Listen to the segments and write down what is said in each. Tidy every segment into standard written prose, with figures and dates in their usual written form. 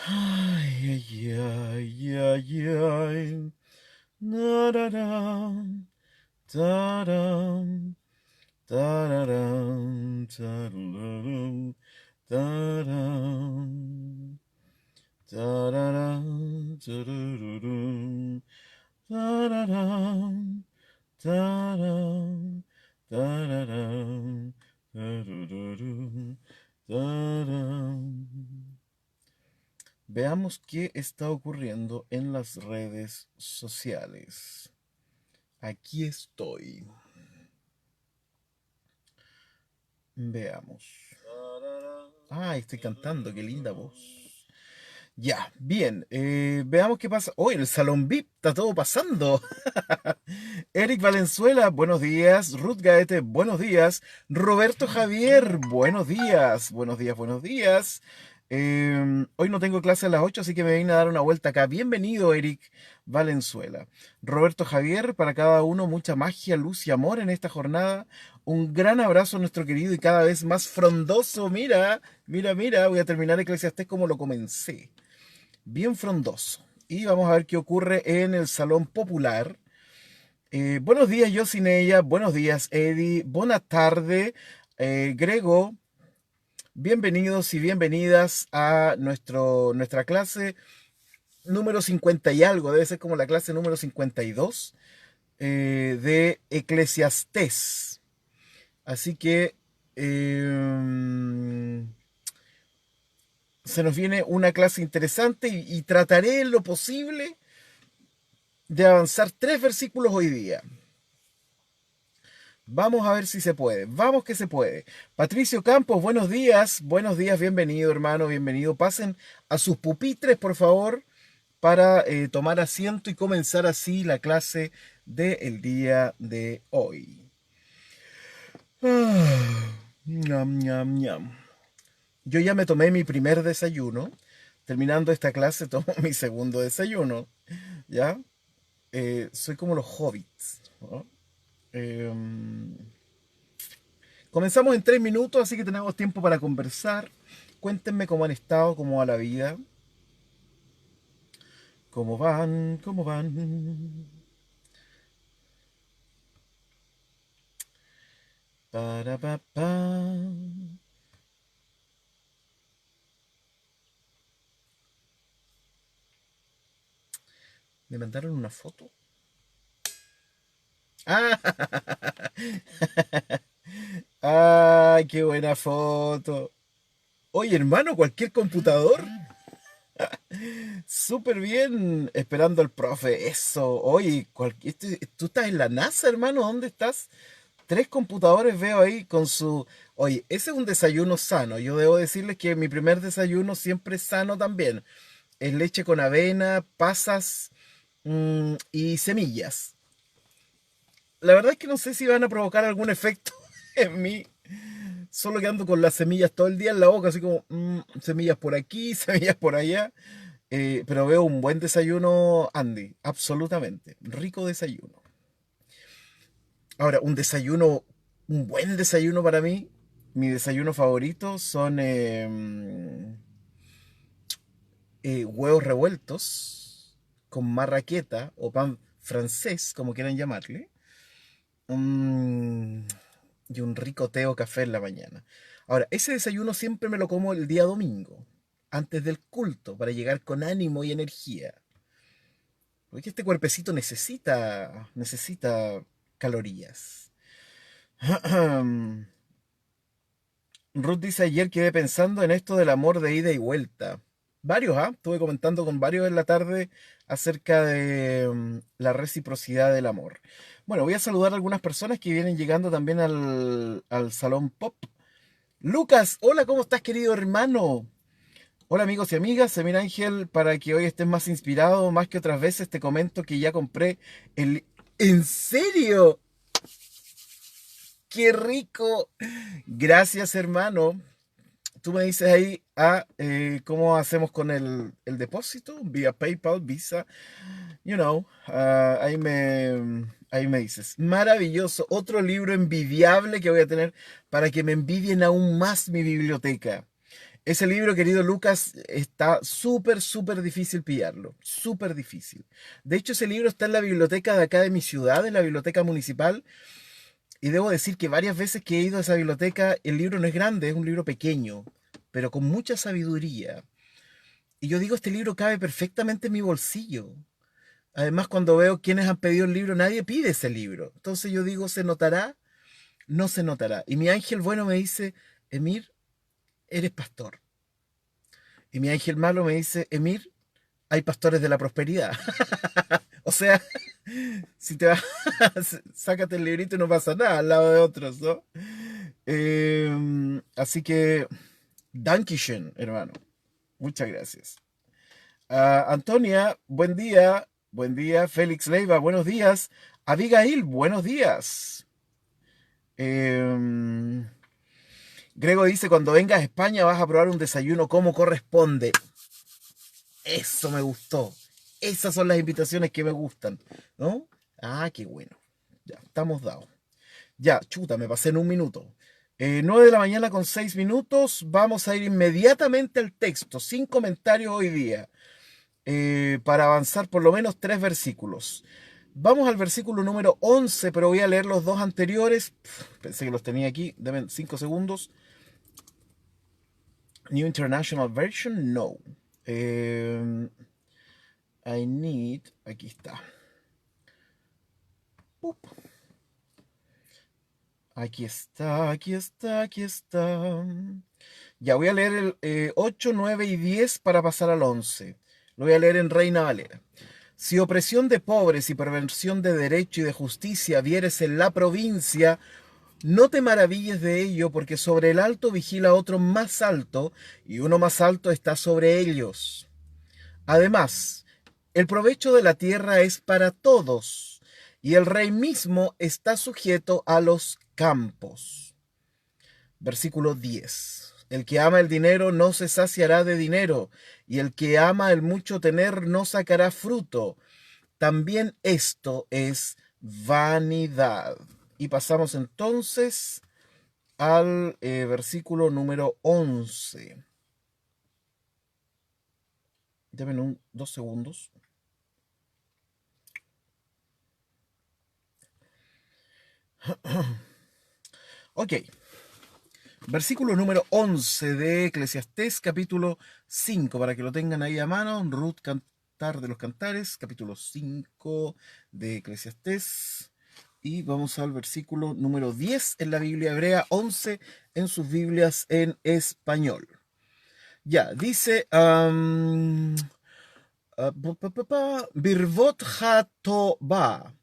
Ay, ay, ay, ay, ay. Nararam, taram, tararam, tararam, taram, tararam, tararam, tararam, taram, tararam, tararam, taram. Veamos qué está ocurriendo en las redes sociales. Aquí estoy. Veamos. Ah, estoy cantando, qué linda voz. Ya, bien. Veamos qué pasa. Oh, en el Salón VIP está todo pasando. Eric Valenzuela, buenos días. Ruth Gaete, buenos días. Roberto Javier, buenos días. Buenos días, buenos días. Hoy no tengo clase a las 8, así que me vine a dar una vuelta acá. Bienvenido, Eric Valenzuela. Roberto Javier, para cada uno mucha magia, luz y amor en esta jornada. Un gran abrazo a nuestro querido y cada vez más frondoso. Mira, mira, mira, voy a terminar Eclesiastés como lo comencé. Bien frondoso. Y vamos a ver qué ocurre en el Salón Popular. Buenos días, Yosinella. Buenos días, Eddie. Buena tarde, Grego. Bienvenidos y bienvenidas a nuestra clase número 50 y algo. Debe ser como la clase número 52 de Eclesiastés. Así que se nos viene una clase interesante y trataré en lo posible de avanzar 3 versículos hoy día. Vamos a ver si se puede. Vamos que se puede. Patricio Campos, buenos días, bienvenido hermano, bienvenido. Pasen a sus pupitres, por favor, para tomar asiento y comenzar así la clase del día de hoy. Ñam, ñam, ñam. Yo ya me tomé mi primer desayuno. Terminando esta clase, tomo mi segundo desayuno. ¿Ya? Soy como los hobbits, ¿no? Em, Comenzamos en 3 minutos, así que tenemos tiempo para conversar. Cuéntenme cómo han estado, cómo va la vida, cómo van, cómo van. Para pa, pa. Me mandaron una foto. ¡Ah! ¡Ay, qué buena foto! Oye, hermano, cualquier computador. Súper bien, esperando al profe. Eso. Oye, tú estás en la NASA, hermano. ¿Dónde estás? 3 computadores veo ahí con su... Oye, ese es un desayuno sano. Yo debo decirles que mi primer desayuno siempre es sano también. Es leche con avena, pasas y semillas. La verdad es que no sé si van a provocar algún efecto en mí. Solo que ando con las semillas todo el día en la boca, así como semillas por aquí, semillas por allá. Pero veo un buen desayuno, Andy, absolutamente. Rico desayuno. Ahora, un buen desayuno para mí, mi desayuno favorito son huevos revueltos con marraqueta o pan francés, como quieran llamarle, mm, y un rico té o café en la mañana. Ahora, ese desayuno siempre me lo como el día domingo, antes del culto, para llegar con ánimo y energía. Porque este cuerpecito necesita calorías. Ruth dice, ayer quedé pensando en esto del amor de ida y vuelta. Varios, ¿ah? Estuve comentando con varios en la tarde acerca de la reciprocidad del amor. Bueno, voy a saludar a algunas personas que vienen llegando también al Salón Pop. Lucas, hola, ¿cómo estás, querido hermano? Hola amigos y amigas, soy Miguel Ángel. Para que hoy estés más inspirado, más que otras veces, te comento que ya compré el... ¿En serio? ¡Qué rico! Gracias, hermano. Tú me dices ahí cómo hacemos con el depósito, vía PayPal, Visa, ahí me dices. Maravilloso, otro libro envidiable que voy a tener para que me envidien aún más mi biblioteca. Ese libro, querido Lucas, está súper, súper difícil pillarlo. Súper difícil. De hecho, ese libro está en la biblioteca de acá de mi ciudad, en la biblioteca municipal. Y debo decir que varias veces que he ido a esa biblioteca, el libro no es grande, es un libro pequeño, pero con mucha sabiduría. Y yo digo, este libro cabe perfectamente en mi bolsillo. Además, cuando veo quiénes han pedido el libro, nadie pide ese libro. Entonces yo digo, ¿se notará? No se notará. Y mi ángel bueno me dice, Emir, eres pastor. Y mi ángel malo me dice, Emir, hay pastores de la prosperidad. O sea, si te vas, sácate el librito y no pasa nada al lado de otros, ¿no? Así que, Dankeschön, hermano. Muchas gracias. Antonia, buen día. Buen día. Félix Leiva, buenos días. Abigail, buenos días. Em, Grego dice, cuando vengas a España vas a probar un desayuno como corresponde. Eso me gustó. Esas son las invitaciones que me gustan, ¿no? Ah, qué bueno. Ya, estamos dados. Ya, chuta, me pasé en un minuto. 9 de la mañana con 6 minutos. Vamos a ir inmediatamente al texto, sin comentarios hoy día, para avanzar por lo menos 3 versículos. Vamos al versículo número 11, pero voy a leer los dos anteriores. Pensé que los tenía aquí. Dame 5 segundos. New International Version, no. I need, aquí está. Pup. Aquí está, aquí está, aquí está. Ya voy a leer el 8, 9 y 10 para pasar al 11. Lo voy a leer en Reina Valera. Si opresión de pobres y perversión de derecho y de justicia vieres en la provincia, no te maravilles de ello, porque sobre el alto vigila otro más alto, y uno más alto está sobre ellos. Además, el provecho de la tierra es para todos, y el rey mismo está sujeto a los campos. Versículo 10. El que ama el dinero no se saciará de dinero, y el que ama el mucho tener no sacará fruto. También esto es vanidad. Y pasamos entonces al versículo número 11. Deben 2 segundos. Ok. Versículo número 11 de Eclesiastés, capítulo 5, para que lo tengan ahí a mano. Ruth, Cantar de los Cantares, capítulo 5 de Eclesiastés. Y vamos al versículo número 10 en la Biblia hebrea, 11 en sus Biblias en español. Ya, dice... Birvot Hatová.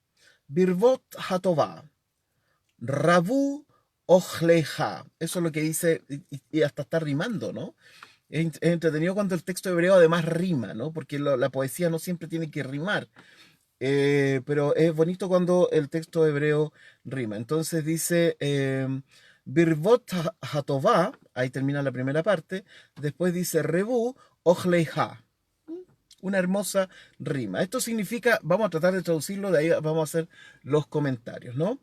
Birvot Hatová. Rabu Ojleja. Eso es lo que dice, y hasta está rimando, ¿no? Es entretenido cuando el texto hebreo además rima, ¿no? Porque la poesía no siempre tiene que rimar. Pero es bonito cuando el texto hebreo rima. Entonces dice Birvot Hatová, ahí termina la primera parte. Después dice Rebu Ojleja. Una hermosa rima. Esto significa, vamos a tratar de traducirlo, de ahí vamos a hacer los comentarios, ¿no?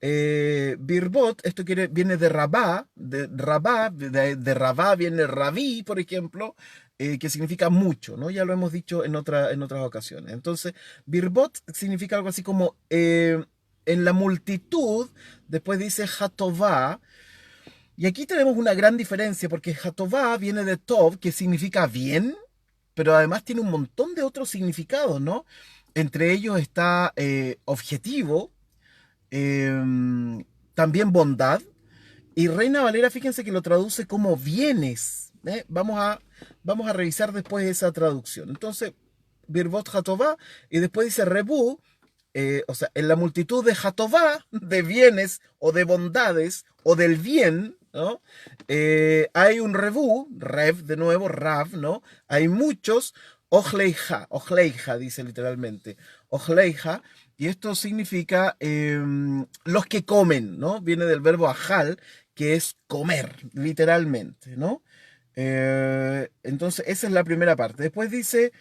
Birbot, esto viene de Rabá, de Rabá viene Rabí, por ejemplo, que significa mucho, ¿no? Ya lo hemos dicho en otras ocasiones. Entonces, Birbot significa algo así como en la multitud, después dice Hatová, y aquí tenemos una gran diferencia, porque Hatová viene de Tov, que significa bien, pero además tiene un montón de otros significados, ¿no? Entre ellos está objetivo, también bondad. Y Reina Valera, fíjense que lo traduce como bienes. Vamos a revisar después esa traducción. Entonces, Birbot Hatová, y después dice Rebu, o sea, en la multitud de Hatová, de bienes o de bondades o del bien, ¿no? Hay un Rebu, Rev de nuevo, Rav, ¿no? Hay muchos, Ojleija dice literalmente, Ojleija, y esto significa los que comen, ¿no? Viene del verbo ajal, que es comer, literalmente, ¿no? Entonces, esa es la primera parte. Después dice,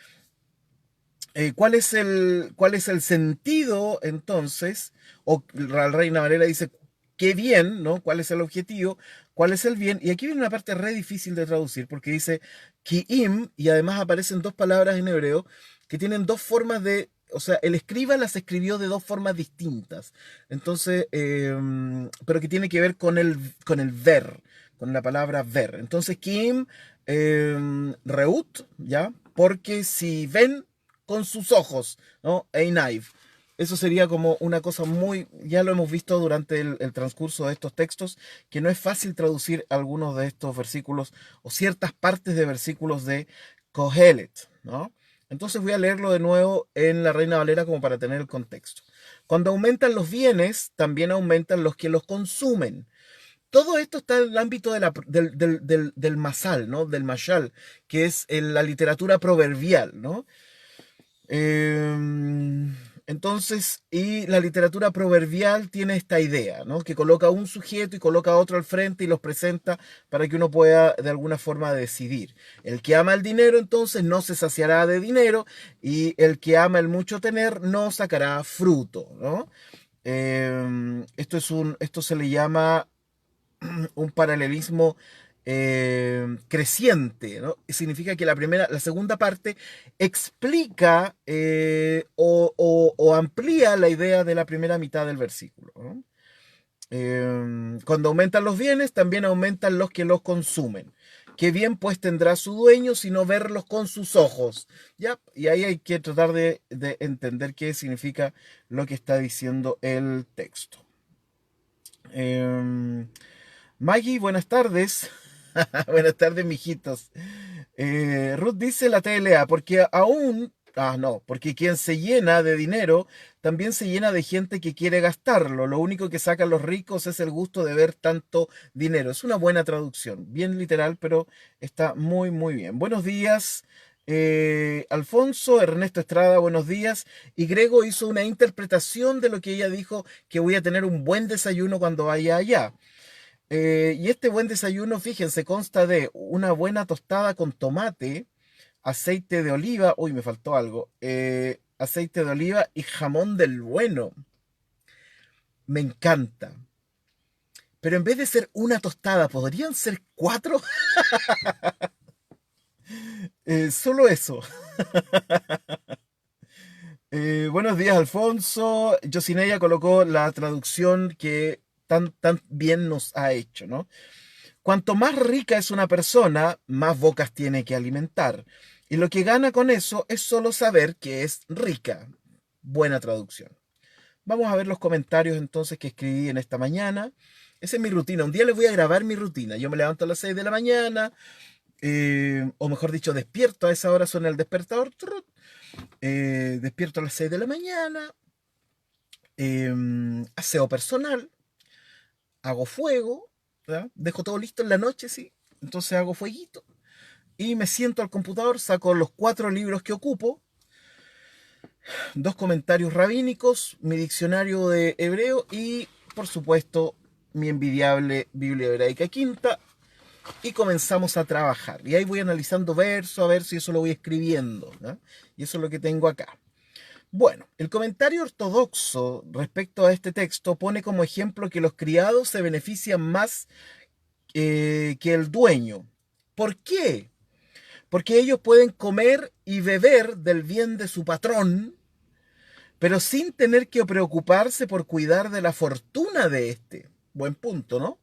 cuál es el sentido entonces? O la Reina Valera dice, qué bien, ¿no? ¿Cuál es el objetivo? cuál es el bien. Y aquí viene una parte re difícil de traducir porque dice ki'im y además aparecen dos palabras en hebreo que tienen dos formas de, o sea, el escriba las escribió de dos formas distintas. Entonces, pero que tiene que ver con el ver, con la palabra ver. Entonces, ki'im, reut, ¿ya? Porque si ven con sus ojos, ¿no? Einaiv. Eso sería como una cosa muy, ya lo hemos visto durante el transcurso de estos textos, que no es fácil traducir algunos de estos versículos o ciertas partes de versículos de Kohelet, ¿no? Entonces voy a leerlo de nuevo en la Reina Valera como para tener el contexto. Cuando aumentan los bienes, también aumentan los que los consumen. Todo esto está en el ámbito del masal, ¿no? Del mashal, que es la literatura proverbial, ¿no? Entonces, y la literatura proverbial tiene esta idea, ¿no? Que coloca un sujeto y coloca otro al frente y los presenta para que uno pueda de alguna forma decidir. El que ama el dinero entonces no se saciará de dinero y el que ama el mucho tener no sacará fruto, ¿no? Esto se le llama un paralelismo creciente, ¿no? Significa que la segunda parte explica o amplía la idea de la primera mitad del versículo, ¿no? Cuando aumentan los bienes, también aumentan los que los consumen. Qué bien pues tendrá su dueño si no verlos con sus ojos. ¿Ya? Y ahí hay que tratar de entender qué significa lo que está diciendo el texto. Maggie, buenas tardes. Buenas tardes, mijitos. Ruth dice la TLA, porque aún, no, porque quien se llena de dinero también se llena de gente que quiere gastarlo. Lo único que sacan los ricos es el gusto de ver tanto dinero. Es una buena traducción, bien literal, pero está muy, muy bien. Buenos días. Alfonso, Ernesto Estrada, buenos días. Y Grego hizo una interpretación de lo que ella dijo, que voy a tener un buen desayuno cuando vaya allá. Y este buen desayuno, fíjense, consta de una buena tostada con tomate, aceite de oliva, uy, me faltó algo, aceite de oliva y jamón del bueno. Me encanta. Pero en vez de ser una tostada, ¿podrían ser cuatro? Solo eso. Buenos días, Alfonso. Josineya colocó la traducción que tan bien nos ha hecho, ¿no? Cuanto más rica es una persona, más bocas tiene que alimentar. Y lo que gana con eso es solo saber que es rica. Buena traducción. Vamos a ver los comentarios entonces que escribí en esta mañana. Esa es mi rutina. Un día les voy a grabar mi rutina. Yo me levanto a las 6 de la mañana, o mejor dicho, despierto. A esa hora suena el despertador. Despierto a las 6 de la mañana. Aseo personal. Hago fuego. ¿verdad? Dejo todo listo en la noche, sí. Entonces hago fueguito. Y me siento al computador, saco los 4 libros que ocupo, 2 comentarios rabínicos, mi diccionario de hebreo y, por supuesto, mi envidiable Biblia Hebraica Quinta y comenzamos a trabajar. Y ahí voy analizando verso a ver si eso lo voy escribiendo, ¿no? Y eso es lo que tengo acá. Bueno, el comentario ortodoxo respecto a este texto pone como ejemplo que los criados se benefician más que el dueño. ¿Por qué? Porque ellos pueden comer y beber del bien de su patrón, pero sin tener que preocuparse por cuidar de la fortuna de este. Buen punto, ¿no?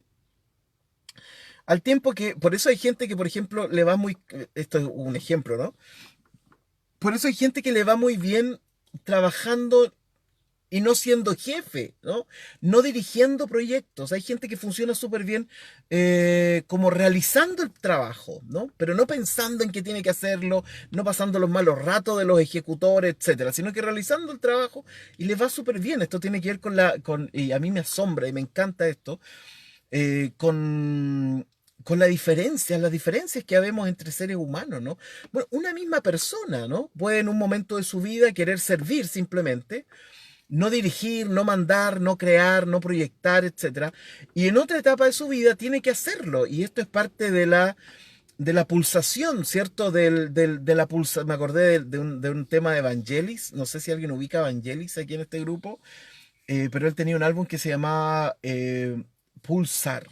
Al tiempo que, por eso hay gente que, por ejemplo, le va muy, esto es un ejemplo, ¿no? Por eso hay gente que le va muy bien trabajando y no siendo jefe, ¿no? No dirigiendo proyectos. Hay gente que funciona súper bien como realizando el trabajo, ¿no? Pero no pensando en que tiene que hacerlo, no pasando los malos ratos de los ejecutores, etcétera, sino que realizando el trabajo y les va súper bien. Esto tiene que ver y a mí me asombra y me encanta esto, con las diferencias que habemos entre seres humanos, ¿no? Bueno, una misma persona, ¿no? Puede en un momento de su vida querer servir simplemente, no dirigir, no mandar, no crear, no proyectar, etcétera. Y en otra etapa de su vida tiene que hacerlo. Y esto es parte de la pulsación, ¿cierto? Me acordé de un tema de Evangelis. No sé si alguien ubica a Evangelis aquí en este grupo. Pero él tenía un álbum que se llamaba Pulsar.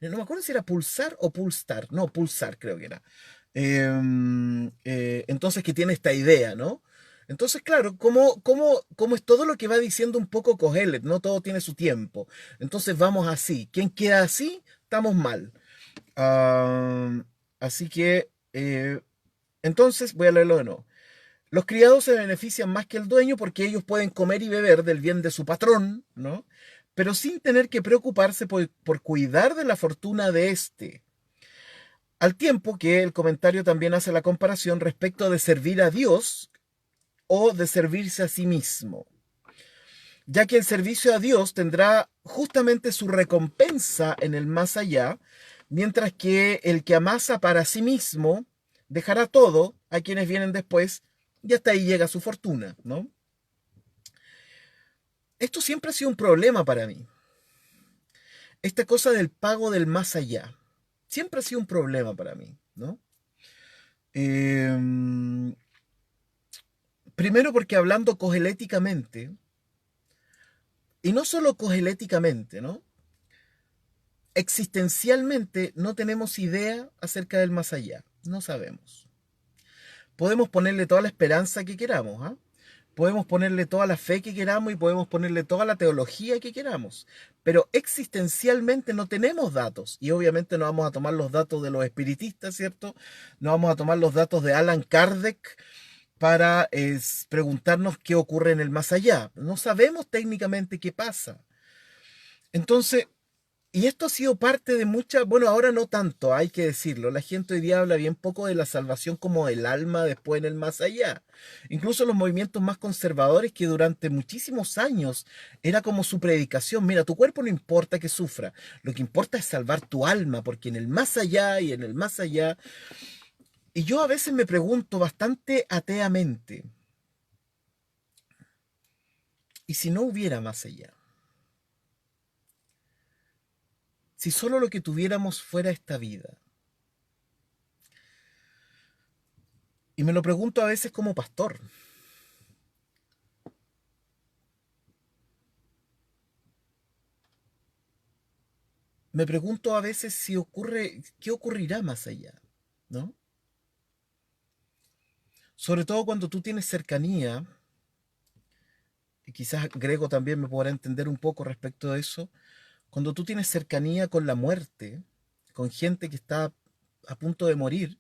no me acuerdo si era Pulsar o Pulstar, no, Pulsar creo que era. Entonces que tiene esta idea, ¿no? Entonces, claro, como es todo lo que va diciendo un poco Kohelet, ¿no? Todo tiene su tiempo. Entonces vamos así. ¿Quién queda así? Estamos mal. Ah, así que, entonces, voy a leerlo de nuevo. Los criados se benefician más que el dueño porque ellos pueden comer y beber del bien de su patrón, ¿no? Pero sin tener que preocuparse por cuidar de la fortuna de éste. Al tiempo que el comentario también hace la comparación respecto de servir a Dios o de servirse a sí mismo, ya que el servicio a Dios tendrá justamente su recompensa en el más allá, mientras que el que amasa para sí mismo dejará todo a quienes vienen después y hasta ahí llega su fortuna, ¿no? Esto siempre ha sido un problema para mí. Esta cosa del pago del más allá. Siempre ha sido un problema para mí, ¿no? Em, Primero porque hablando cogeléticamente, y no solo cogeléticamente, ¿no? Existencialmente no tenemos idea acerca del más allá. No sabemos. Podemos ponerle toda la esperanza que queramos, ¿ah? Podemos ponerle toda la fe que queramos y podemos ponerle toda la teología que queramos, pero existencialmente no tenemos datos y obviamente no vamos a tomar los datos de los espiritistas, ¿cierto? No vamos a tomar los datos de Allan Kardec para preguntarnos qué ocurre en el más allá. No sabemos técnicamente qué pasa. Entonces, y esto ha sido parte de mucha, bueno, ahora no tanto, hay que decirlo. La gente hoy día habla bien poco de la salvación como el alma después en el más allá. Incluso los movimientos más conservadores que durante muchísimos años era como su predicación. Mira, tu cuerpo no importa que sufra, lo que importa es salvar tu alma, porque en el más allá y en el más allá. Y yo a veces me pregunto bastante ateamente, ¿y si no hubiera más allá? Si solo lo que tuviéramos fuera esta vida. Y me lo pregunto a veces como pastor. Me pregunto a veces si ocurre, qué ocurrirá más allá, ¿no? Sobre todo cuando tú tienes cercanía, y quizás Grego también me podrá entender un poco respecto de eso, cuando tú tienes cercanía con la muerte, con gente que está a punto de morir,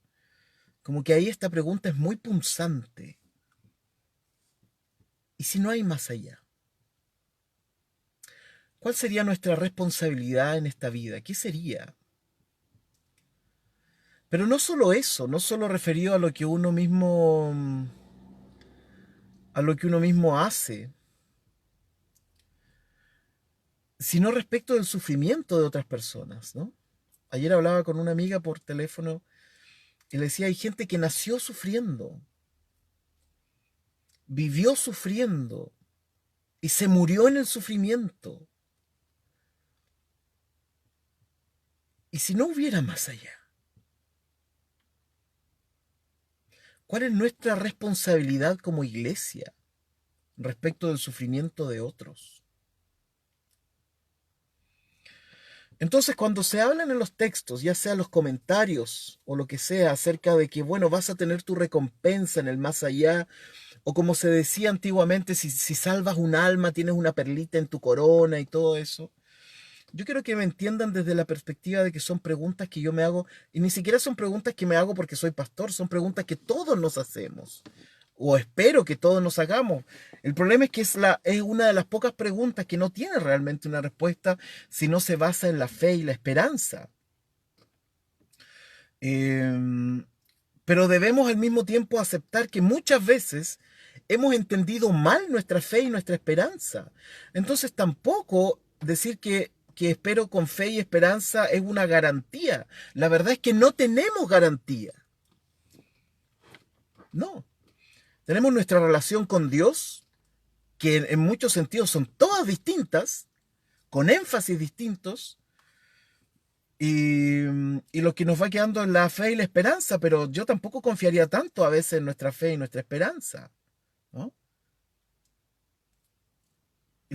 como que ahí esta pregunta es muy punzante. ¿Y si no hay más allá? ¿Cuál sería nuestra responsabilidad en esta vida? ¿Qué sería? Pero no solo eso, no solo referido a lo que uno mismo, a lo que uno mismo hace, sino respecto del sufrimiento de otras personas, ¿no? Ayer hablaba con una amiga por teléfono y le decía, hay gente que nació sufriendo, vivió sufriendo y se murió en el sufrimiento. ¿Y si no hubiera más allá? ¿Cuál es nuestra responsabilidad como iglesia respecto del sufrimiento de otros? Entonces, cuando se hablan en los textos, ya sea los comentarios o lo que sea, acerca de que, bueno, vas a tener tu recompensa en el más allá, o como se decía antiguamente, si salvas un alma, tienes una perlita en tu corona y todo eso, yo quiero que me entiendan desde la perspectiva de que son preguntas que yo me hago, y ni siquiera son preguntas que me hago porque soy pastor, son preguntas que todos nos hacemos, o espero que todos nos hagamos. El problema es que es una de las pocas preguntas que no tiene realmente una respuesta si no se basa en la fe y la esperanza. Em, pero debemos al mismo tiempo aceptar que muchas veces hemos entendido mal nuestra fe y nuestra esperanza. Entonces tampoco decir que espero con fe y esperanza es una garantía. La verdad es que no tenemos garantía. No. Tenemos nuestra relación con Dios, que en muchos sentidos son todas distintas, con énfasis distintos, y lo que nos va quedando es la fe y la esperanza, pero yo tampoco confiaría tanto a veces en nuestra fe y nuestra esperanza, ¿no?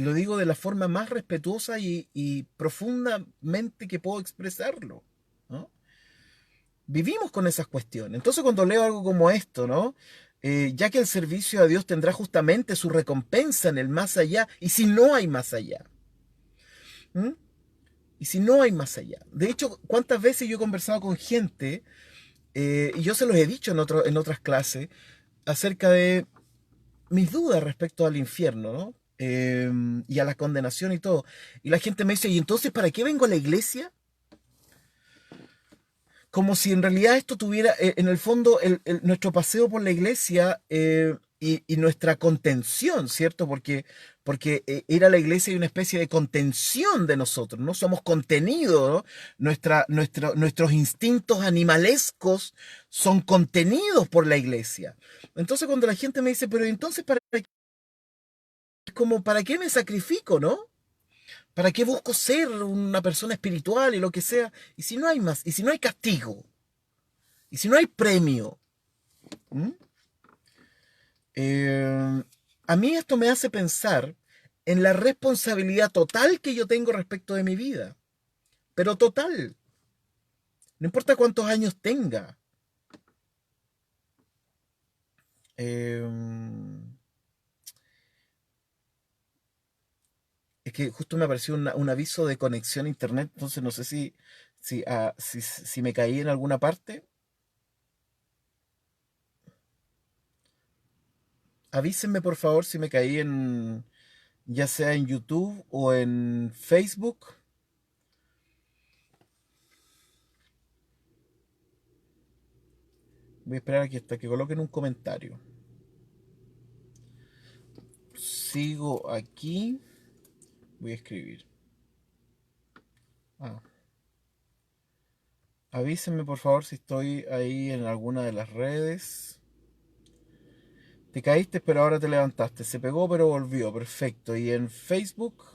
lo digo de la forma más respetuosa y profundamente que puedo expresarlo, ¿no? Vivimos con esas cuestiones. Entonces cuando leo algo como esto, ¿no? Ya que el servicio a Dios tendrá justamente su recompensa en el más allá, y si no hay más allá, ¿m? Y si no hay más allá. De hecho, ¿cuántas veces yo he conversado con gente, y yo se los he dicho en otras clases, acerca de mis dudas respecto al infierno, ¿no? Y a la condenación y todo. Y la gente me dice, ¿y entonces para qué vengo a la iglesia? Como si en realidad esto tuviera, en el fondo, nuestro paseo por la iglesia y nuestra contención, ¿cierto? Porque ir a la iglesia hay una especie de contención de nosotros, ¿no? Somos contenidos, ¿no? Nuestros instintos animalescos son contenidos por la iglesia. Entonces cuando la gente me dice, pero entonces, es como, ¿para qué me sacrifico, no? ¿Para qué busco ser una persona espiritual y lo que sea? Y si no hay más, y si no hay castigo, y si no hay premio. ¿Mm? Eh, a mí esto me hace pensar en la responsabilidad total que yo tengo respecto de mi vida. Pero total. No importa cuántos años tenga. Eh, es que justo me apareció un aviso de conexión a internet, entonces no sé si me caí en alguna parte. Avísenme por favor si me caí en, ya sea en YouTube o en Facebook. Voy a esperar aquí hasta que coloquen un comentario. Sigo aquí. Voy a escribir. Ah. Avísenme por favor si estoy ahí en alguna de las redes. Te caíste, pero ahora te levantaste. Se pegó, pero volvió. Perfecto. Y en Facebook.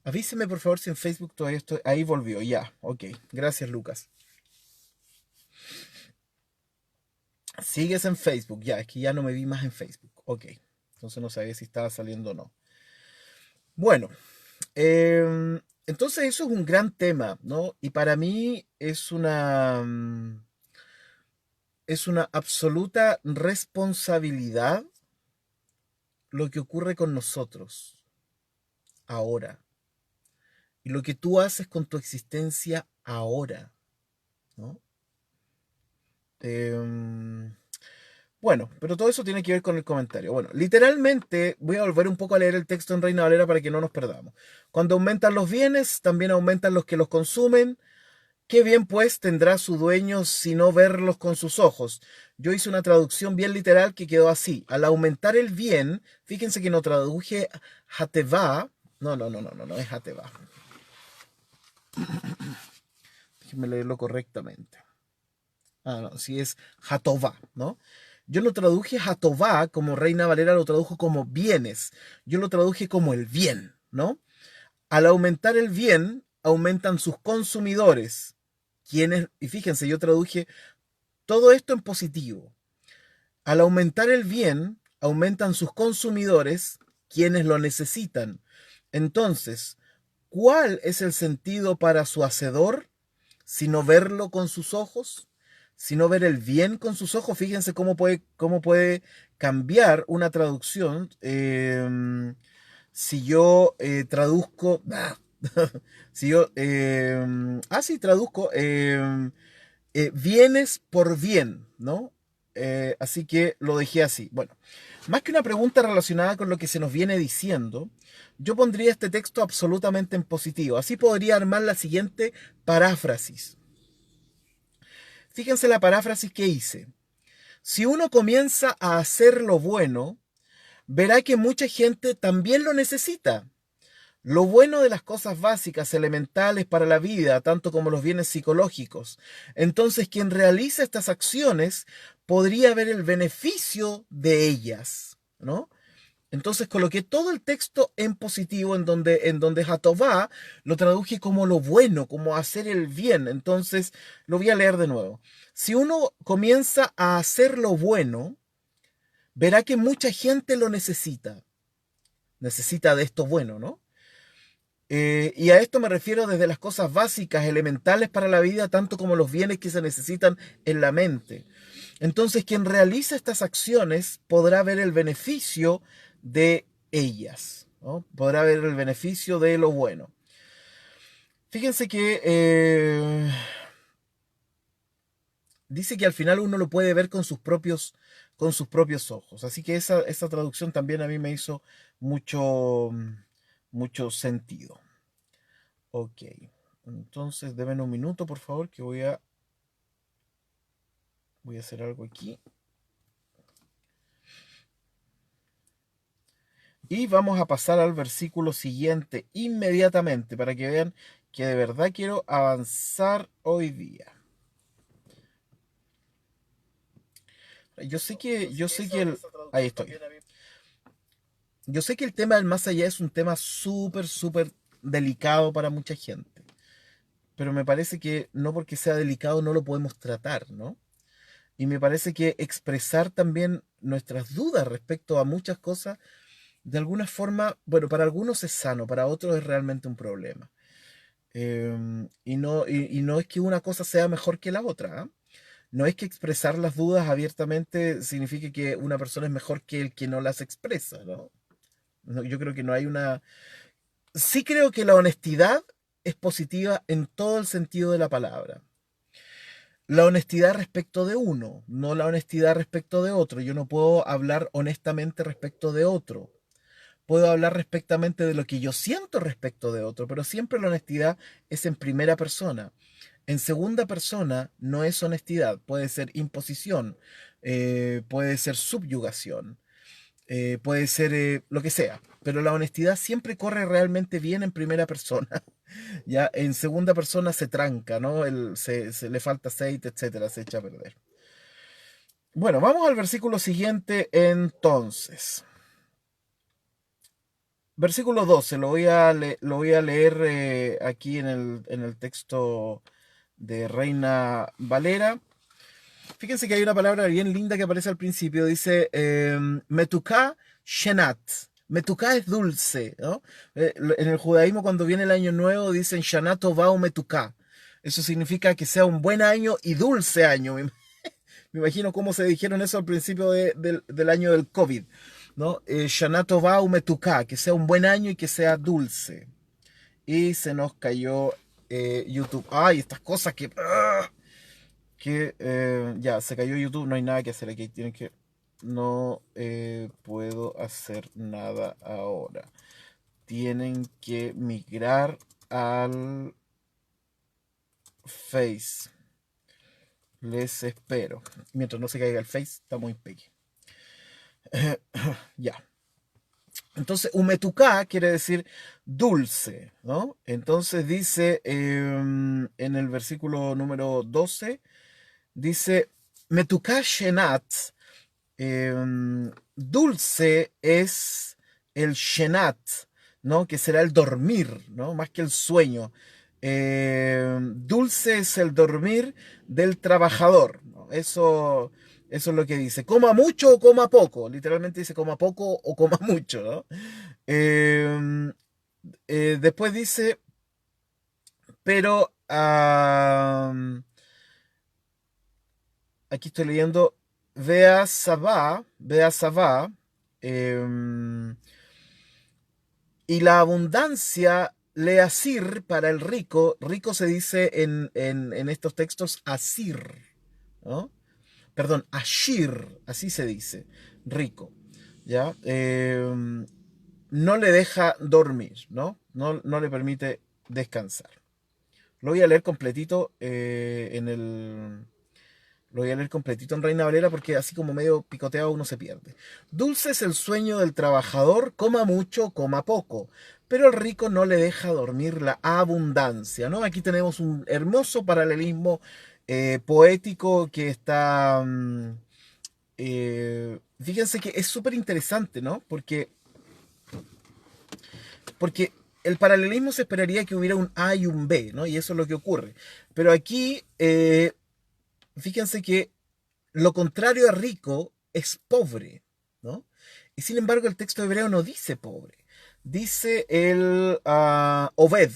Avísenme por favor si en Facebook todavía estoy. Ahí volvió. Ya. Ok. Gracias, Lucas. Sigues en Facebook. Ya. Es que ya no me vi más en Facebook. Ok. Entonces no sabía si estaba saliendo o no. Bueno. Entonces eso es un gran tema, ¿no? Y para mí es una absoluta responsabilidad lo que ocurre con nosotros ahora y lo que tú haces con tu existencia ahora, ¿no? Em, bueno, pero todo eso tiene que ver con el comentario. Bueno, literalmente voy a volver un poco a leer el texto en Reina Valera para que no nos perdamos. Cuando aumentan los bienes, también aumentan los que los consumen. ¿Qué bien pues tendrá su dueño si no verlos con sus ojos? Yo hice una traducción bien literal que quedó así. Al aumentar el bien, fíjense que no traduje Hateva. No es Hateva. Déjenme leerlo correctamente. Ah, no, sí es Hatová, ¿no? Yo lo traduje Hatová, como Reina Valera lo tradujo como bienes. Yo lo traduje como el bien, ¿no? Al aumentar el bien, aumentan sus consumidores. Quienes, y fíjense, yo traduje todo esto en positivo. Al aumentar el bien, aumentan sus consumidores, quienes lo necesitan. Entonces, ¿cuál es el sentido para su hacedor? Sino verlo con sus ojos, sino ver el bien con sus ojos. Fíjense cómo puede cambiar una traducción. Si yo traduzco, si yo, sí, traduzco bienes por bien, ¿no? Así que lo dejé así. Bueno, más que una pregunta relacionada con lo que se nos viene diciendo, yo pondría este texto absolutamente en positivo. Así podría armar la siguiente paráfrasis. Fíjense la paráfrasis que hice. Si uno comienza a hacer lo bueno, verá que mucha gente también lo necesita. Lo bueno de las cosas básicas, elementales para la vida, tanto como los bienes psicológicos. Entonces, quien realiza estas acciones podría ver el beneficio de ellas, ¿no? Entonces coloqué todo el texto en positivo, en donde Jatová lo traduje como lo bueno, como hacer el bien. Entonces lo voy a leer de nuevo. Si uno comienza a hacer lo bueno, verá que mucha gente lo necesita. necesita de esto bueno, ¿no? Y a esto me refiero desde las cosas básicas, elementales para la vida, tanto como los bienes que se necesitan en la mente. Entonces, quien realiza estas acciones podrá ver el beneficio de ellas, ¿no? Podrá ver el beneficio de lo bueno. Fíjense que dice que al final uno lo puede ver con sus propios ojos. Así que esa traducción también a mí me hizo mucho, mucho sentido. Ok, entonces denme un minuto, por favor, que voy a hacer algo aquí. Y vamos a pasar al versículo siguiente inmediatamente para que vean que de verdad quiero avanzar hoy día. Yo sé que ahí estoy. Yo sé que el tema del más allá es un tema súper, súper delicado para mucha gente, pero me parece que no porque sea delicado no lo podemos tratar, ¿no? Y me parece que expresar también nuestras dudas respecto a muchas cosas, de alguna forma, bueno, para algunos es sano, para otros es realmente un problema. Y no es que una cosa sea mejor que la otra, ¿ah? No es que expresar las dudas abiertamente signifique que una persona es mejor que el que no las expresa, ¿no? Yo creo que no hay una... Sí creo que la honestidad es positiva en todo el sentido de la palabra. La honestidad respecto de uno, no la honestidad respecto de otro. Yo no puedo hablar honestamente respecto de otro. Puedo hablar respectamente de lo que yo siento respecto de otro, pero siempre la honestidad es en primera persona. En segunda persona no es honestidad, puede ser imposición, puede ser subyugación, puede ser lo que sea, pero la honestidad siempre corre realmente bien en primera persona. Ya en segunda persona se tranca, ¿no? Se le falta aceite, etcétera, se echa a perder. Bueno, vamos al versículo siguiente entonces. Versículo 12, lo voy a leer aquí en el texto de Reina Valera. Fíjense que hay una palabra bien linda que aparece al principio. Dice metuká shenat. Metuká es dulce, ¿no? En el judaísmo cuando viene el año nuevo dicen Shanat Tová o Metuká. Eso significa que sea un buen año y dulce año. Me imagino cómo se dijeron eso al principio del año del COVID, ¿no? Shanat Tová o Metuká, que sea un buen año y que sea dulce. Y se nos cayó YouTube. Ay, estas cosas que... ya, se cayó YouTube, no hay nada que hacer aquí. Tienen que... No puedo hacer nada ahora. Tienen que migrar al Face. Les espero. Mientras no se caiga el Face, está muy pequeño. Ya. Entonces, umetuká quiere decir dulce, ¿no? Entonces dice en el versículo número 12, dice, metuká shenat, dulce es el shenat, ¿no? Que será el dormir, ¿no? Más que el sueño. Dulce es el dormir del trabajador, ¿no? Eso es lo que dice. Coma mucho o coma poco. Literalmente dice coma poco o coma mucho, ¿no? Eh, después dice, pero aquí estoy leyendo, Vea Sabá, y la abundancia le asir para el rico, rico se dice en estos textos asir, ¿no? Perdón, ashir, así se dice, rico, ¿ya? No le deja dormir, ¿no? No le permite descansar. Lo voy a leer completito lo voy a leer completito en Reina Valera porque así como medio picoteado uno se pierde. Dulce es el sueño del trabajador, coma mucho, coma poco, pero el rico no le deja dormir la abundancia, ¿no? Aquí tenemos un hermoso paralelismo poético que está... fíjense que es súper interesante, ¿no? Porque el paralelismo se esperaría que hubiera un A y un B, ¿no? Y eso es lo que ocurre. Pero aquí, fíjense que lo contrario a rico es pobre, ¿no? Y sin embargo el texto hebreo no dice pobre. dice el Obed,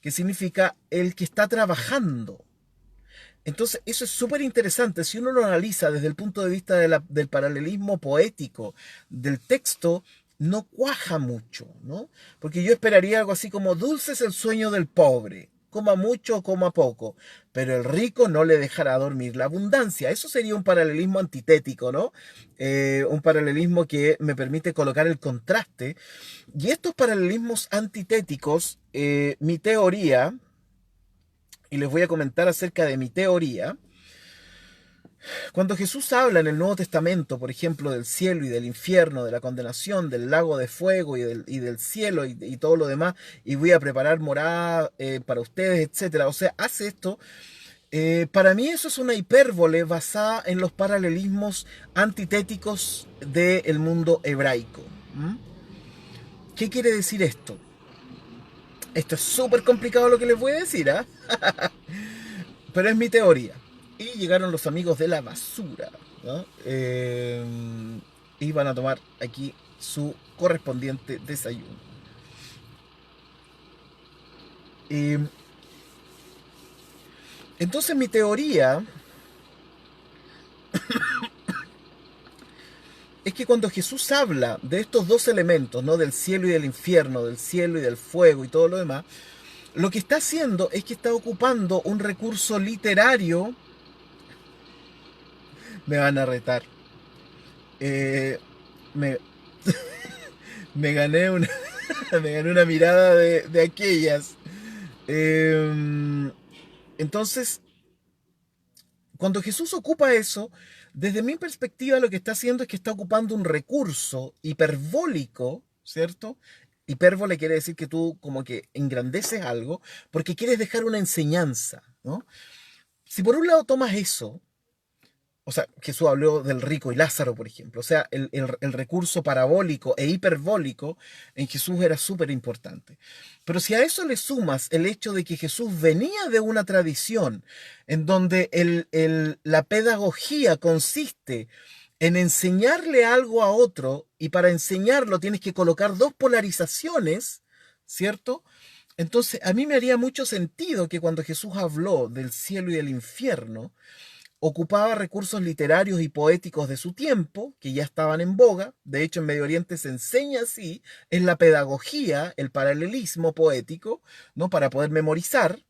que significa el que está trabajando. Entonces, eso es súper interesante. Si uno lo analiza desde el punto de vista del paralelismo poético del texto, no cuaja mucho, ¿no? Porque yo esperaría algo así como: dulce es el sueño del pobre, coma mucho o coma poco, pero el rico no le dejará dormir la abundancia. Eso sería un paralelismo antitético, ¿no? Un paralelismo que me permite colocar el contraste. Y estos paralelismos antitéticos, mi teoría, y les voy a comentar acerca de mi teoría. Cuando Jesús habla en el Nuevo Testamento, por ejemplo, del cielo y del infierno, de la condenación, del lago de fuego y del cielo y todo lo demás, y voy a preparar morada para ustedes, etcétera. O sea, hace esto. Para mí eso es una hipérbole basada en los paralelismos antitéticos del mundo hebraico. ¿Mm? ¿Qué quiere decir esto? Esto es súper complicado lo que les voy a decir, ¿ah? Pero es mi teoría. Y llegaron los amigos de la basura, ¿no? Y van a tomar aquí su correspondiente desayuno. Eh, entonces mi teoría es que cuando Jesús habla de estos dos elementos, ¿no? Del cielo y del infierno, del cielo y del fuego y todo lo demás, lo que está haciendo es que está ocupando un recurso literario. Me van a retar. Eh, me, me gané una, me gané una mirada de aquellas. Eh, entonces, cuando Jesús ocupa eso, desde mi perspectiva lo que está haciendo es que está ocupando un recurso hiperbólico, ¿cierto? Hipérbole quiere decir que tú como que engrandeces algo porque quieres dejar una enseñanza, ¿no? Si por un lado tomas eso, o sea, Jesús habló del rico y Lázaro, por ejemplo. O sea, el recurso parabólico e hiperbólico en Jesús era súper importante. Pero si a eso le sumas el hecho de que Jesús venía de una tradición en donde la pedagogía consiste en enseñarle algo a otro, y para enseñarlo tienes que colocar dos polarizaciones, ¿cierto? Entonces, a mí me haría mucho sentido que cuando Jesús habló del cielo y del infierno, ocupaba recursos literarios y poéticos de su tiempo, que ya estaban en boga. De hecho, en Medio Oriente se enseña así, en la pedagogía, el paralelismo poético, ¿no? Para poder memorizar,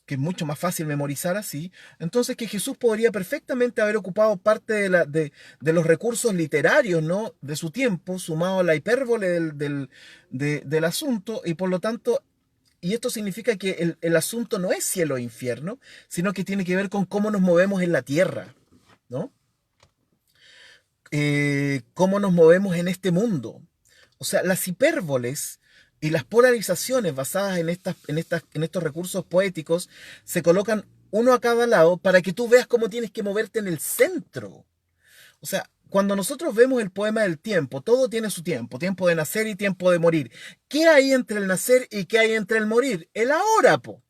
que es mucho más fácil memorizar así. Entonces, que Jesús podría perfectamente haber ocupado parte de los recursos literarios, ¿no? De su tiempo, sumado a la hipérbole del asunto, y por lo tanto, y esto significa que el asunto no es cielo e infierno, sino que tiene que ver con cómo nos movemos en la tierra, ¿no? Cómo nos movemos en este mundo. O sea, las hipérboles y las polarizaciones basadas en estos recursos poéticos se colocan uno a cada lado para que tú veas cómo tienes que moverte en el centro. O sea, cuando nosotros vemos el poema del tiempo, todo tiene su tiempo: tiempo de nacer y tiempo de morir. ¿Qué hay entre el nacer y qué hay entre el morir? El ahora, po.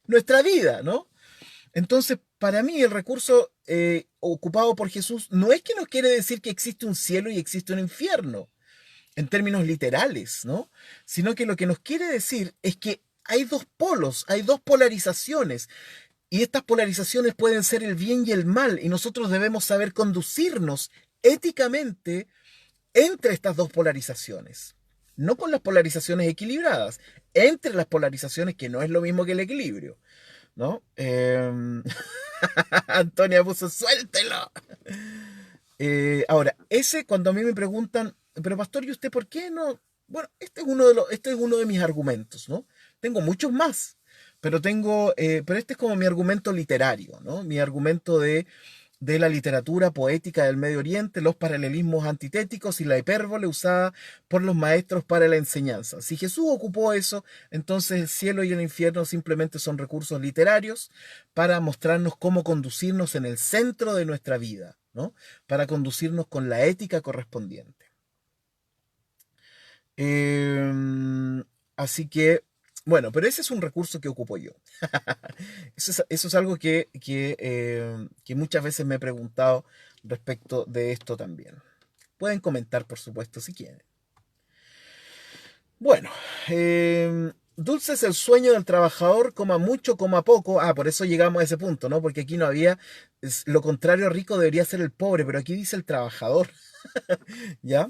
Nuestra vida, ¿no? Entonces, para mí, el recurso ocupado por Jesús no es que nos quiere decir que existe un cielo y existe un infierno, en términos literales, ¿no? Sino que lo que nos quiere decir es que hay dos polos, hay dos polarizaciones, y estas polarizaciones pueden ser el bien y el mal, y nosotros debemos saber conducirnos éticamente entre estas dos polarizaciones. No con las polarizaciones equilibradas, entre las polarizaciones, que no es lo mismo que el equilibrio, ¿no? Antonia puso: suéltelo. Ahora, cuando a mí me preguntan, pero pastor, ¿y usted por qué no? Bueno, este es uno de mis argumentos, ¿no? Tengo muchos más, pero este es como mi argumento literario, ¿no? Mi argumento de la literatura poética del Medio Oriente, los paralelismos antitéticos y la hipérbole usada por los maestros para la enseñanza. Si Jesús ocupó eso, entonces el cielo y el infierno simplemente son recursos literarios para mostrarnos cómo conducirnos en el centro de nuestra vida, ¿no? Para conducirnos con la ética correspondiente. Así que, bueno, pero ese es un recurso que ocupo yo. Eso es algo que muchas veces me he preguntado respecto de esto también. Pueden comentar, por supuesto, si quieren. Bueno, dulce es el sueño del trabajador, coma mucho, coma poco. Ah, por eso llegamos a ese punto, ¿no? Porque aquí no había, lo contrario, rico debería ser el pobre, pero aquí dice el trabajador, ¿ya?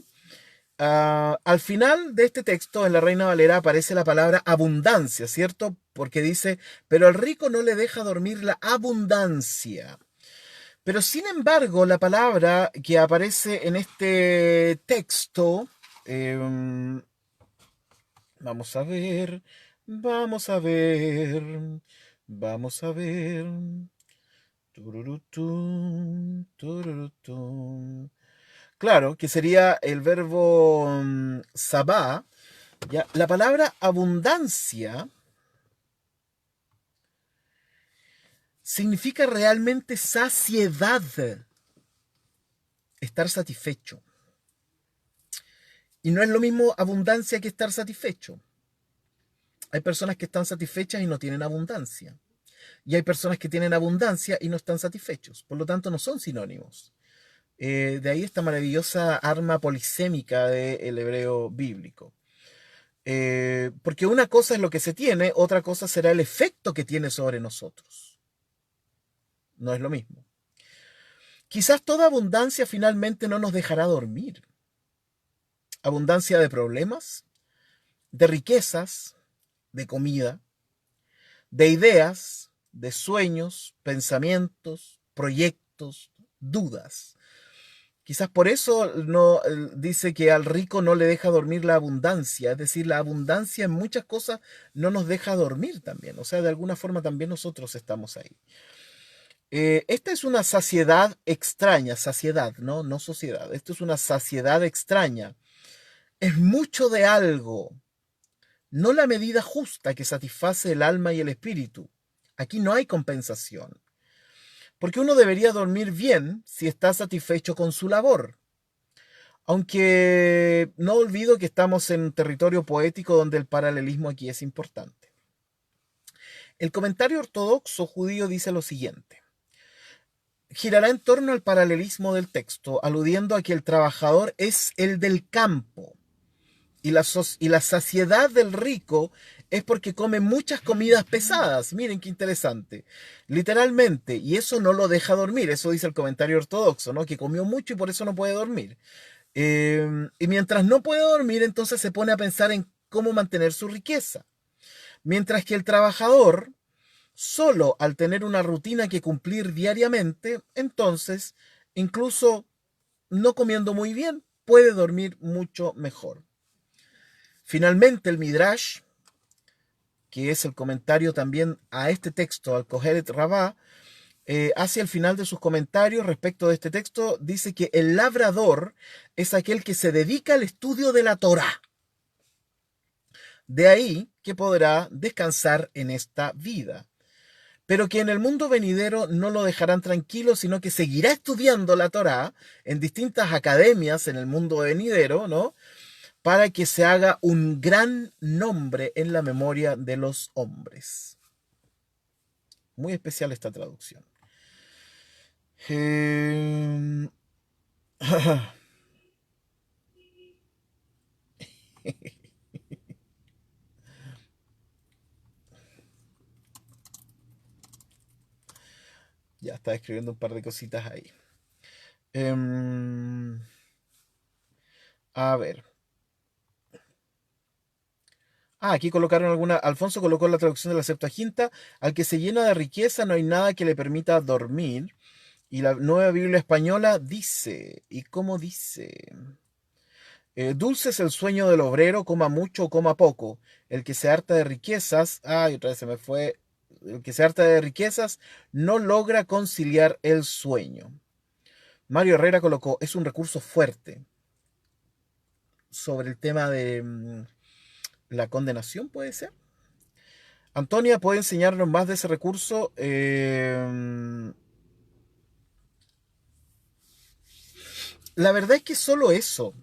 Al final de este texto, en la Reina Valera, aparece la palabra abundancia, ¿cierto? Porque dice, pero al rico no le deja dormir la abundancia. Pero sin embargo, la palabra que aparece en este texto, em, vamos a ver, vamos a ver, vamos a ver. Tururutun, tururutun. Claro, que sería el verbo sabá. ¿Ya? La palabra abundancia significa realmente saciedad, estar satisfecho. Y no es lo mismo abundancia que estar satisfecho. Hay personas que están satisfechas y no tienen abundancia. Y hay personas que tienen abundancia y no están satisfechos. Por lo tanto, no son sinónimos. De ahí esta maravillosa arma polisémica del hebreo bíblico. Porque una cosa es lo que se tiene, otra cosa será el efecto que tiene sobre nosotros. No es lo mismo. Quizás toda abundancia finalmente no nos dejará dormir. Abundancia de problemas, de riquezas, de comida, de ideas, de sueños, pensamientos, proyectos, dudas. Quizás por eso no dice que al rico no le deja dormir la abundancia, es decir, la abundancia en muchas cosas no nos deja dormir también, o sea, de alguna forma también nosotros estamos ahí. Esta es una saciedad extraña, saciedad, ¿no? No sociedad, esto es una saciedad extraña. Es mucho de algo, no la medida justa que satisface el alma y el espíritu. Aquí no hay compensación, porque uno debería dormir bien si está satisfecho con su labor. Aunque no olvido que estamos en un territorio poético donde el paralelismo aquí es importante. El comentario ortodoxo judío dice lo siguiente. Girará en torno al paralelismo del texto, aludiendo a que el trabajador es el del campo y la saciedad del rico es porque come muchas comidas pesadas. Miren qué interesante. Literalmente, y eso no lo deja dormir, eso dice el comentario ortodoxo, ¿no? Que comió mucho y por eso no puede dormir. Y mientras no puede dormir, entonces se pone a pensar en cómo mantener su riqueza. Mientras que el trabajador, solo al tener una rutina que cumplir diariamente, entonces, incluso no comiendo muy bien, puede dormir mucho mejor. Finalmente, el Midrash, que es el comentario también a este texto, al Kohelet Rabá, hacia el final de sus comentarios respecto de este texto, dice que el labrador es aquel que se dedica al estudio de la Torá. De ahí que podrá descansar en esta vida, pero que en el mundo venidero no lo dejarán tranquilo, sino que seguirá estudiando la Torá en distintas academias en el mundo venidero, ¿no? Para que se haga un gran nombre en la memoria de los hombres. Muy especial esta traducción. Eh... Ya está escribiendo un par de cositas ahí. A ver. Aquí colocaron alguna. Alfonso colocó la traducción de la Septuaginta. Al que se llena de riqueza no hay nada que le permita dormir. Y la nueva Biblia española dice. ¿Y cómo dice? Dulce es el sueño del obrero, coma mucho o coma poco. El que se harta de riquezas. Ay, otra vez se me fue. El que se harta de riquezas no logra conciliar el sueño. Mario Herrera colocó. Es un recurso fuerte sobre el tema de la condenación, ¿puede ser? Antonia, ¿puede enseñarnos más de ese recurso? La verdad es que solo eso,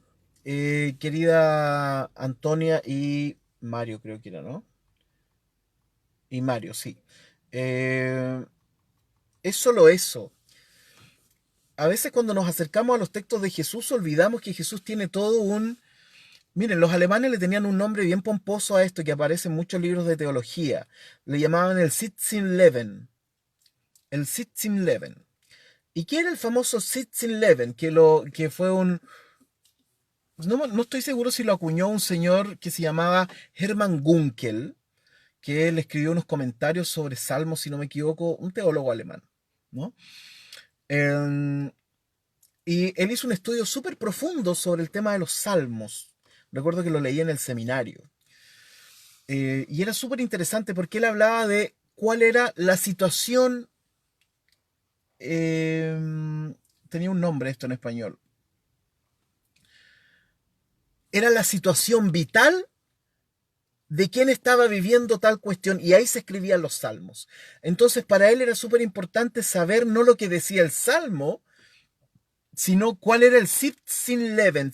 querida Antonia y Mario, creo que era, ¿no? Y Mario, sí. Eh, es solo eso. A veces cuando nos acercamos a los textos de Jesús olvidamos que Jesús tiene todo un Miren, los alemanes le tenían un nombre bien pomposo a esto que aparece en muchos libros de teología. Le llamaban el Sitzenleben. El Sitzenleben. ¿Y qué era el famoso Sitzenleben? Que fue un... No estoy seguro si lo acuñó un señor que se llamaba Hermann Gunkel, que él escribió unos comentarios sobre Salmos, si no me equivoco, un teólogo alemán, ¿no? Em, y él hizo un estudio súper profundo sobre el tema de los Salmos. Recuerdo que lo leí en el seminario. Y era súper interesante porque él hablaba de cuál era la situación. Tenía un nombre esto en español. Era la situación vital de quién estaba viviendo tal cuestión, y ahí se escribían los salmos. Entonces, para él era súper importante saber no lo que decía el salmo, sino cuál era el Sitzenleben,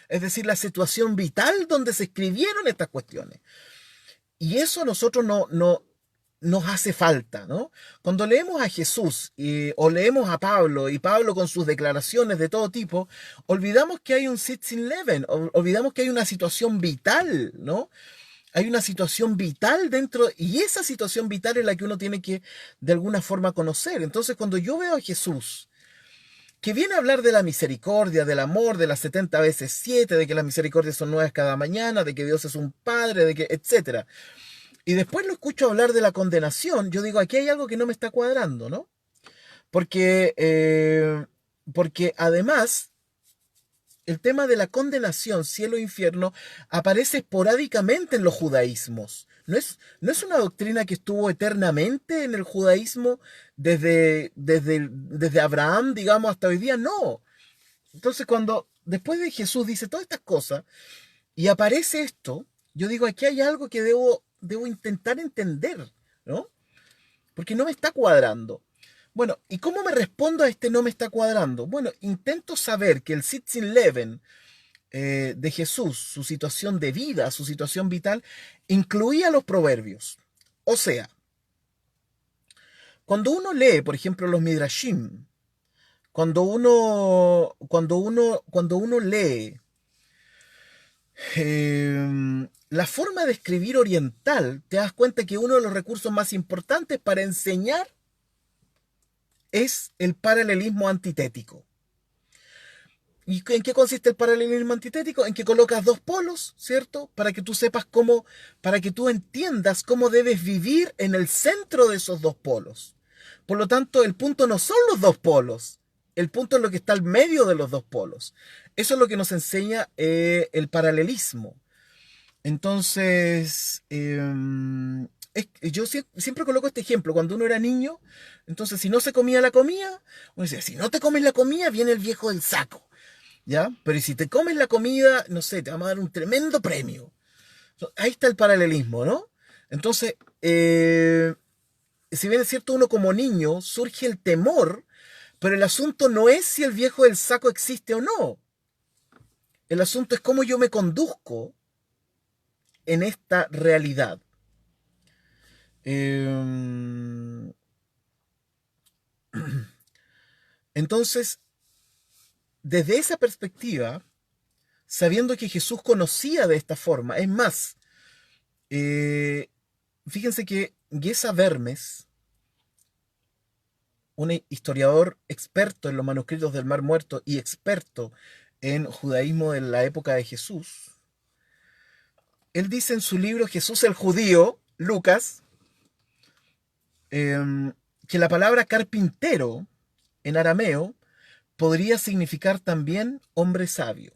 es decir, la situación vital donde se escribieron estas cuestiones. Y eso a nosotros no nos hace falta, ¿no? Cuando leemos a Jesús o leemos a Pablo, y Pablo con sus declaraciones de todo tipo, olvidamos que hay un Sitzenleben, olvidamos que hay una situación vital, ¿no? Hay una situación vital dentro, y esa situación vital es la que uno tiene que de alguna forma conocer. Entonces, cuando yo veo a Jesús, que viene a hablar de la misericordia, del amor, de las 70 veces 7, de que las misericordias son nuevas cada mañana, de que Dios es un padre, de que, etcétera. Y después lo escucho hablar de la condenación, yo digo, aquí hay algo que no me está cuadrando, ¿no? Porque, porque además el tema de la condenación, cielo e infierno, aparece esporádicamente en los judaísmos. No es una doctrina que estuvo eternamente en el judaísmo desde Abraham, digamos, hasta hoy día, no. Entonces, cuando después de Jesús dice todas estas cosas y aparece esto, yo digo, aquí hay algo que debo intentar entender, ¿no? Porque no me está cuadrando. Bueno, ¿y cómo me respondo a este no me está cuadrando? Bueno, intento saber que el Sitzenleben de Jesús, su situación de vida, su situación vital, incluía los proverbios. O sea, cuando uno lee, por ejemplo, los Midrashim, cuando uno lee la forma de escribir oriental, te das cuenta que uno de los recursos más importantes para enseñar es el paralelismo antitético. ¿Y en qué consiste el paralelismo antitético? En que colocas dos polos, ¿cierto? Para que tú sepas cómo, para que tú entiendas cómo debes vivir en el centro de esos dos polos. Por lo tanto, el punto no son los dos polos. El punto es lo que está al medio de los dos polos. Eso es lo que nos enseña el paralelismo. Entonces, yo siempre coloco este ejemplo. Cuando uno era niño, entonces si no se comía la comida, uno decía, si no te comes la comida, viene el viejo del saco. ¿Ya? Pero si te comes la comida, no sé, te vamos a dar un tremendo premio. Ahí está el paralelismo, ¿no? Entonces, si bien es cierto, uno como niño surge el temor, pero el asunto no es si el viejo del saco existe o no. El asunto es cómo yo me conduzco en esta realidad. Entonces, desde esa perspectiva, sabiendo que Jesús conocía de esta forma, es más, fíjense que Gesa Vermes, un historiador experto en los manuscritos del Mar Muerto y experto en judaísmo de la época de Jesús, él dice en su libro Jesús el Judío, Lucas, que la palabra carpintero en arameo podría significar también hombre sabio.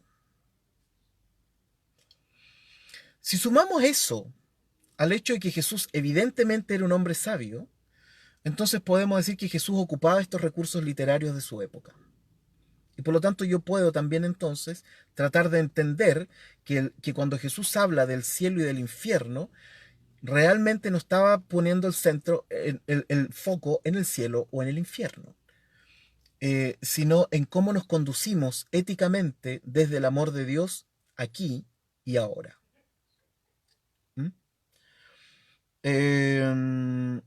Si sumamos eso al hecho de que Jesús evidentemente era un hombre sabio, entonces podemos decir que Jesús ocupaba estos recursos literarios de su época. Y por lo tanto yo puedo también entonces tratar de entender que cuando Jesús habla del cielo y del infierno, realmente no estaba poniendo el foco en el cielo o en el infierno, sino en cómo nos conducimos éticamente desde el amor de Dios aquí y ahora. ¿Mm? Eh,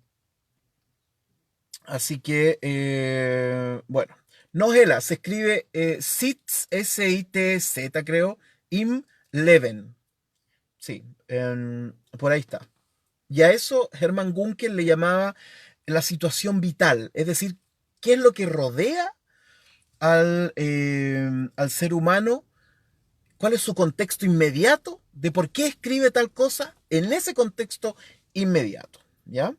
Así que, bueno, Nohela se escribe Sitz, S-I-T-Z, creo, Im Leven. Sí, por ahí está. Y a eso Hermann Gunkel le llamaba la situación vital, es decir, qué es lo que rodea al ser humano, cuál es su contexto inmediato de por qué escribe tal cosa en ese contexto inmediato. ¿Ya?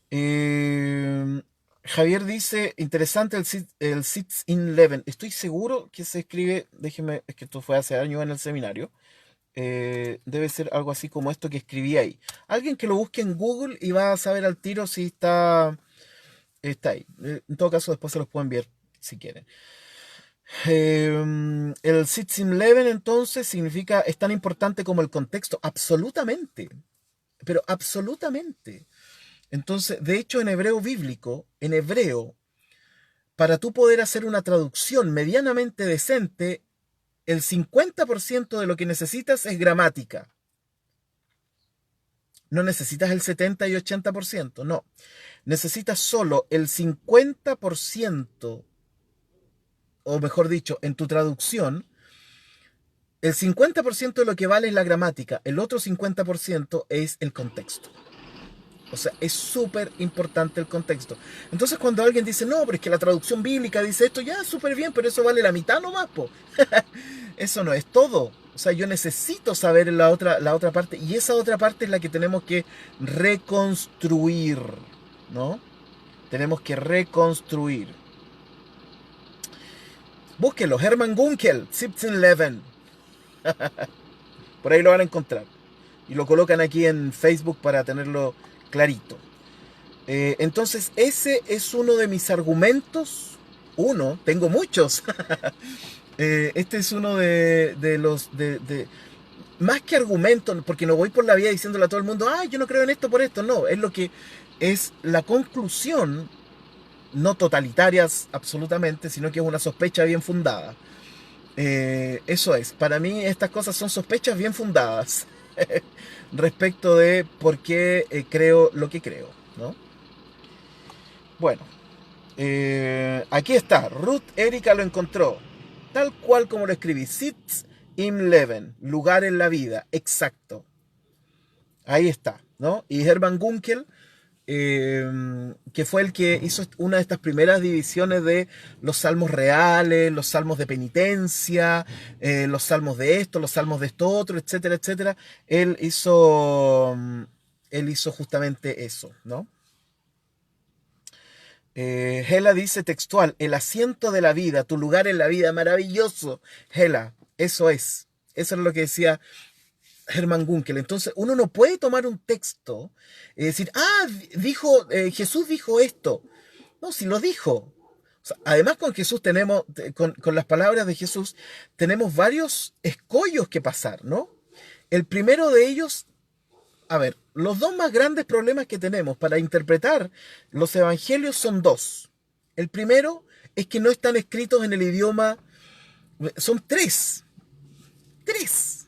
Eh, Javier dice, interesante el Sits in Leven. Estoy seguro que se escribe, déjeme, es que esto fue hace años en el seminario. Debe ser algo así como esto que escribí ahí. Alguien que lo busque en Google y va a saber al tiro si está ahí. En todo caso, después se los puedo enviar si quieren. El Sitsim Leven entonces significa es tan importante como el contexto. Absolutamente. Pero absolutamente. Entonces, de hecho, en hebreo bíblico, en hebreo, para tú poder hacer una traducción medianamente decente, el 50% de lo que necesitas es gramática. No necesitas el 70 y 80%, no. Necesitas solo el 50%, o mejor dicho, en tu traducción, el 50% de lo que vale es la gramática, el otro 50% es el contexto. O sea, es súper importante el contexto. Entonces cuando alguien dice, no, pero es que la traducción bíblica dice esto, ya, súper bien, pero eso vale la mitad nomás, po. Eso no es todo. O sea, yo necesito saber la otra parte, y esa otra parte es la que tenemos que reconstruir, ¿no? Tenemos que reconstruir. Búsquenlo, Hermann Gunkel, 1711. Por ahí lo van a encontrar. Y lo colocan aquí en Facebook para tenerlo clarito. Entonces, ese es uno de mis argumentos. Uno, tengo muchos. Este es uno de los... más que argumentos, porque no voy por la vida diciéndole a todo el mundo, ah, yo no creo en esto por esto. No, es lo que es la conclusión, no totalitarias absolutamente, sino que es una sospecha bien fundada. Eso es, para mí estas cosas son sospechas bien fundadas respecto de por qué creo lo que creo, ¿no? Bueno, aquí está, Ruth Erika lo encontró, tal cual como lo escribí, Sitz im Leben, lugar en la vida, exacto. Ahí está, ¿no? Y Hermann Gunkel, que fue el que hizo una de estas primeras divisiones de los salmos reales, los salmos de penitencia, los salmos de esto, los salmos de esto otro, etcétera, etcétera. Él hizo justamente eso, ¿no? Hela dice textual, el asiento de la vida, tu lugar en la vida, maravilloso. Hela, eso es. Eso es lo que decía Hermann Gunkel. Entonces, uno no puede tomar un texto y decir, Jesús dijo esto. No, si lo dijo. O sea, además con Jesús con las palabras de Jesús, tenemos varios escollos que pasar, ¿no? El primero de ellos, a ver, los dos más grandes problemas que tenemos para interpretar los evangelios son dos. El primero es que no están escritos en el idioma, son tres. Tres.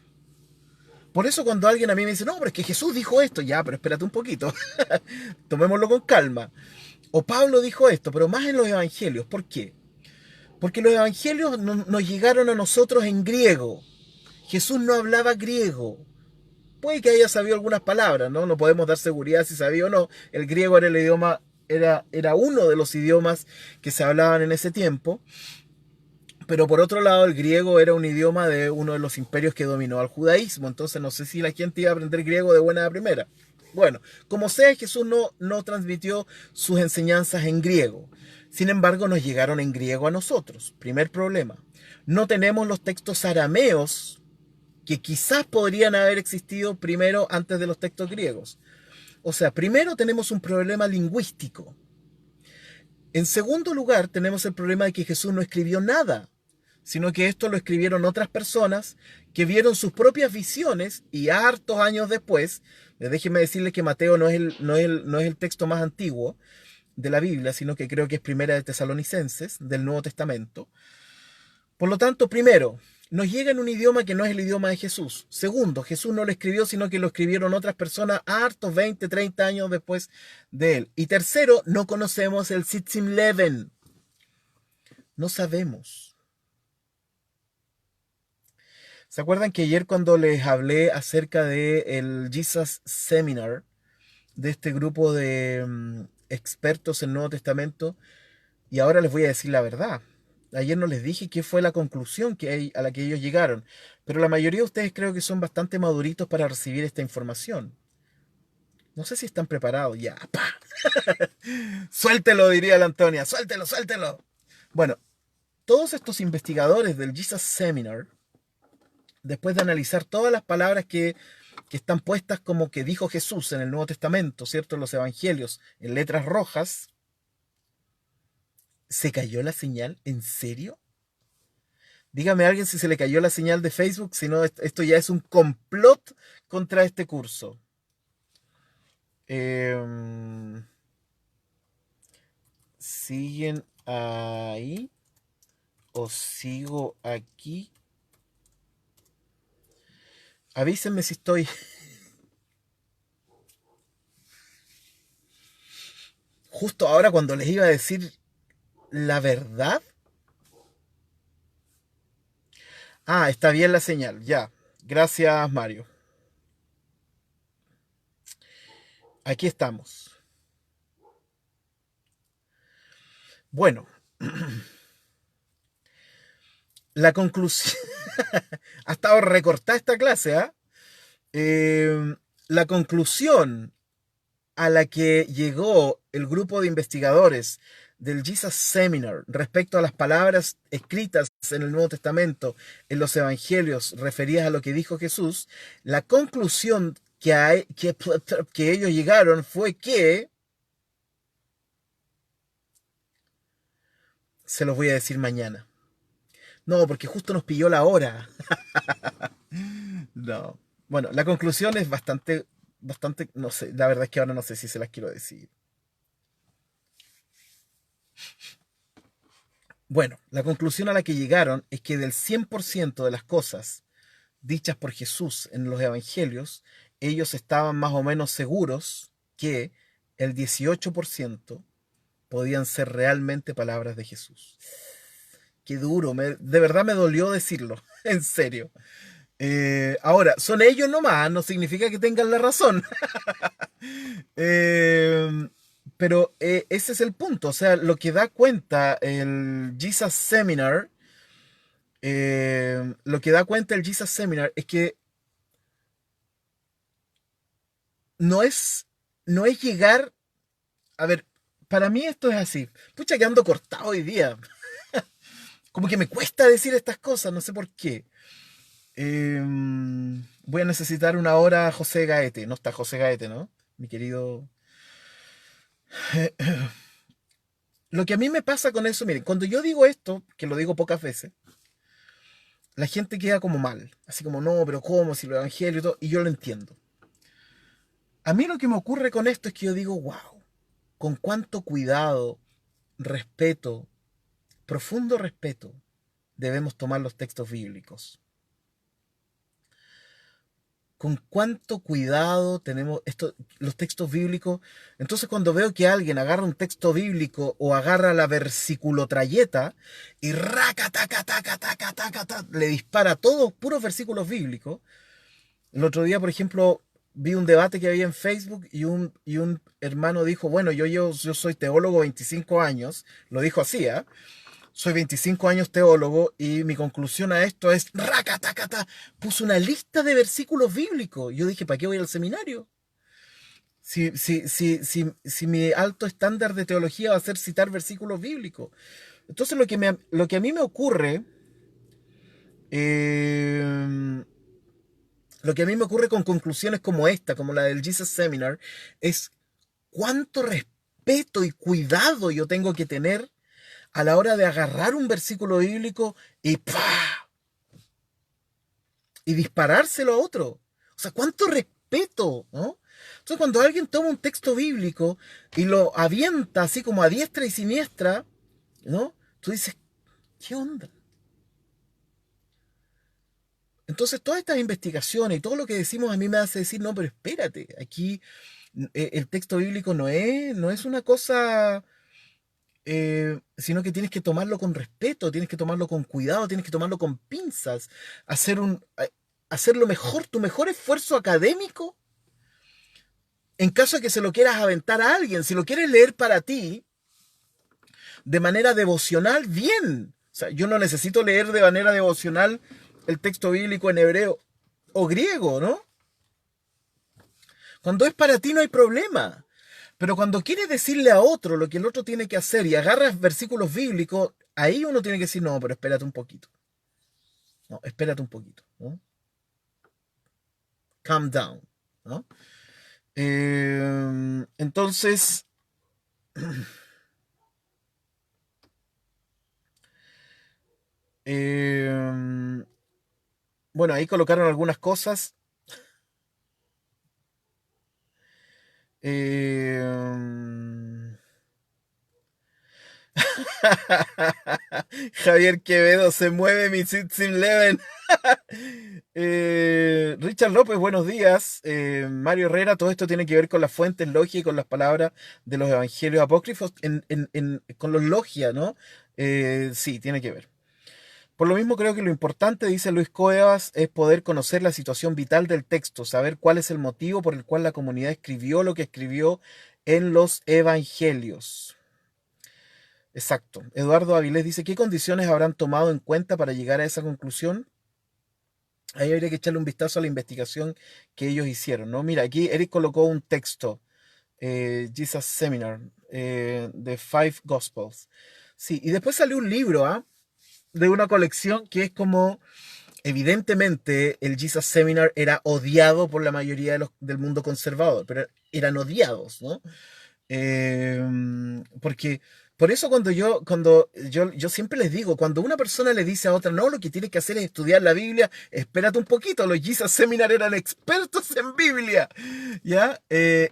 Por eso cuando alguien a mí me dice, no, pero es que Jesús dijo esto, ya, pero espérate un poquito, tomémoslo con calma. O Pablo dijo esto, pero más en los evangelios. ¿Por qué? Porque los evangelios nos llegaron a nosotros en griego. Jesús no hablaba griego. Puede que haya sabido algunas palabras, ¿no? No podemos dar seguridad si sabía o no. El griego era el idioma, era uno de los idiomas que se hablaban en ese tiempo. Pero por otro lado, el griego era un idioma de uno de los imperios que dominó al judaísmo. Entonces no sé si la gente iba a aprender griego de buena a primera. Bueno, como sea, Jesús no transmitió sus enseñanzas en griego. Sin embargo, nos llegaron en griego a nosotros. Primer problema. No tenemos los textos arameos que quizás podrían haber existido primero antes de los textos griegos. O sea, primero tenemos un problema lingüístico. En segundo lugar, tenemos el problema de que Jesús no escribió nada, sino que esto lo escribieron otras personas que vieron sus propias visiones y hartos años después, déjenme decirles que Mateo no es el texto más antiguo de la Biblia, sino que creo que es Primera de Tesalonicenses, del Nuevo Testamento. Por lo tanto, primero, nos llega en un idioma que no es el idioma de Jesús. Segundo, Jesús no lo escribió, sino que lo escribieron otras personas hartos 20, 30 años después de él. Y tercero, no conocemos el Sitsim Leven. No sabemos. ¿Se acuerdan que ayer cuando les hablé acerca de el Jesus Seminar, de este grupo de expertos en Nuevo Testamento? Y ahora les voy a decir la verdad. Ayer no les dije qué fue la conclusión a la que ellos llegaron, pero la mayoría de ustedes creo que son bastante maduritos para recibir esta información. No sé si están preparados. Ya, ¡pa! Suéltelo, diría la Antonia. Suéltelo, suéltelo. Bueno, todos estos investigadores del Jesus Seminar, después de analizar todas las palabras que están puestas como que dijo Jesús en el Nuevo Testamento, ¿cierto? En los Evangelios, en letras rojas, ¿se cayó la señal? ¿En serio? Dígame a alguien si se le cayó la señal de Facebook, si no, esto ya es un complot contra este curso. ¿Siguen ahí o sigo aquí? Avísenme si estoy... Justo ahora cuando les iba a decir la verdad. Ah, está bien la señal, ya. Gracias, Mario. Aquí estamos. Bueno, la conclusión... ha estado recortada esta clase, ¿ah? La conclusión a la que llegó el grupo de investigadores del Jesus Seminar respecto a las palabras escritas en el Nuevo Testamento, en los Evangelios, referidas a lo que dijo Jesús, la conclusión que ellos llegaron fue que, se los voy a decir mañana. No, porque justo nos pilló la hora. No. Bueno, la conclusión es bastante, no sé, la verdad es que ahora no sé si se las quiero decir. Bueno, la conclusión a la que llegaron es que del 100% de las cosas dichas por Jesús en los evangelios, ellos estaban más o menos seguros que el 18% podían ser realmente palabras de Jesús. Qué duro, de verdad me dolió decirlo, en serio. Ahora, son ellos nomás, no significa que tengan la razón. Eh, pero ese es el punto, o sea, lo que da cuenta el Jesus Seminar, lo que da cuenta el Jesus Seminar es que no es, no es llegar, a ver, para mí esto es así, pucha que ando cortado hoy día, como que me cuesta decir estas cosas, no sé por qué. Voy a necesitar una hora José Gaete, no está José Gaete, ¿no? Mi querido... Lo que a mí me pasa con eso, miren, cuando yo digo esto, que lo digo pocas veces, la gente queda como mal, así como, no, pero ¿cómo? Si lo evangelio y todo, y yo lo entiendo. A mí lo que me ocurre con esto es que yo digo, wow, con cuánto cuidado, respeto, profundo respeto, debemos tomar los textos bíblicos. Con cuánto cuidado tenemos los textos bíblicos. Entonces cuando veo que alguien agarra un texto bíblico o agarra la versiculotrayeta y raca, taca, taca, taca, taca, taca, le dispara todos puros versículos bíblicos. El otro día, por ejemplo, vi un debate que había en Facebook y un hermano dijo, bueno, yo soy teólogo 25 años, lo dijo así, ¿eh? Soy 25 años teólogo y mi conclusión a esto es, racatacata, puso una lista de versículos bíblicos. Yo dije, ¿para qué voy al seminario? Si mi alto estándar de teología va a ser citar versículos bíblicos. Entonces lo que a mí me ocurre, eh, lo que a mí me ocurre con conclusiones como esta, como la del Jesus Seminar, es cuánto respeto y cuidado yo tengo que tener a la hora de agarrar un versículo bíblico y ¡pah! Y disparárselo a otro. O sea, cuánto respeto, ¿no? Entonces, cuando alguien toma un texto bíblico y lo avienta así como a diestra y siniestra, ¿no? Tú dices, ¿qué onda? Entonces, todas estas investigaciones y todo lo que decimos a mí me hace decir, no, pero espérate, aquí el texto bíblico no es una cosa sino que tienes que tomarlo con respeto, tienes que tomarlo con cuidado, tienes que tomarlo con pinzas, hacer lo mejor, tu mejor esfuerzo académico, en caso de que se lo quieras aventar a alguien. Si lo quieres leer para ti, de manera devocional, bien. O sea, yo no necesito leer de manera devocional el texto bíblico en hebreo o griego, ¿no? Cuando es para ti no hay problema. Pero cuando quieres decirle a otro lo que el otro tiene que hacer y agarras versículos bíblicos, ahí uno tiene que decir, no, pero espérate un poquito. No, espérate un poquito, ¿no? Calm down, ¿no? Entonces, eh, bueno, ahí colocaron algunas cosas. Eh, Javier Quevedo se mueve mi Sitsim Leven. Richard López, buenos días. Mario Herrera, todo esto tiene que ver con las fuentes logia y con las palabras de los evangelios apócrifos, con los logia, ¿no? Sí, tiene que ver. Por lo mismo creo que lo importante, dice Luis Cuevas, es poder conocer la situación vital del texto, saber cuál es el motivo por el cual la comunidad escribió lo que escribió en los evangelios. Exacto. Eduardo Avilés dice, ¿qué condiciones habrán tomado en cuenta para llegar a esa conclusión? Ahí habría que echarle un vistazo a la investigación que ellos hicieron, ¿no? Mira, aquí Eric colocó un texto, Jesus Seminar, de Five Gospels. Sí, y después salió un libro, ¿ah? De una colección que es como, evidentemente, el Jesus Seminar era odiado por la mayoría del mundo conservador, pero eran odiados, ¿no? Porque por eso cuando yo siempre les digo, cuando una persona le dice a otra, no, lo que tienes que hacer es estudiar la Biblia, espérate un poquito, los Jesus Seminar eran expertos en Biblia, ¿ya?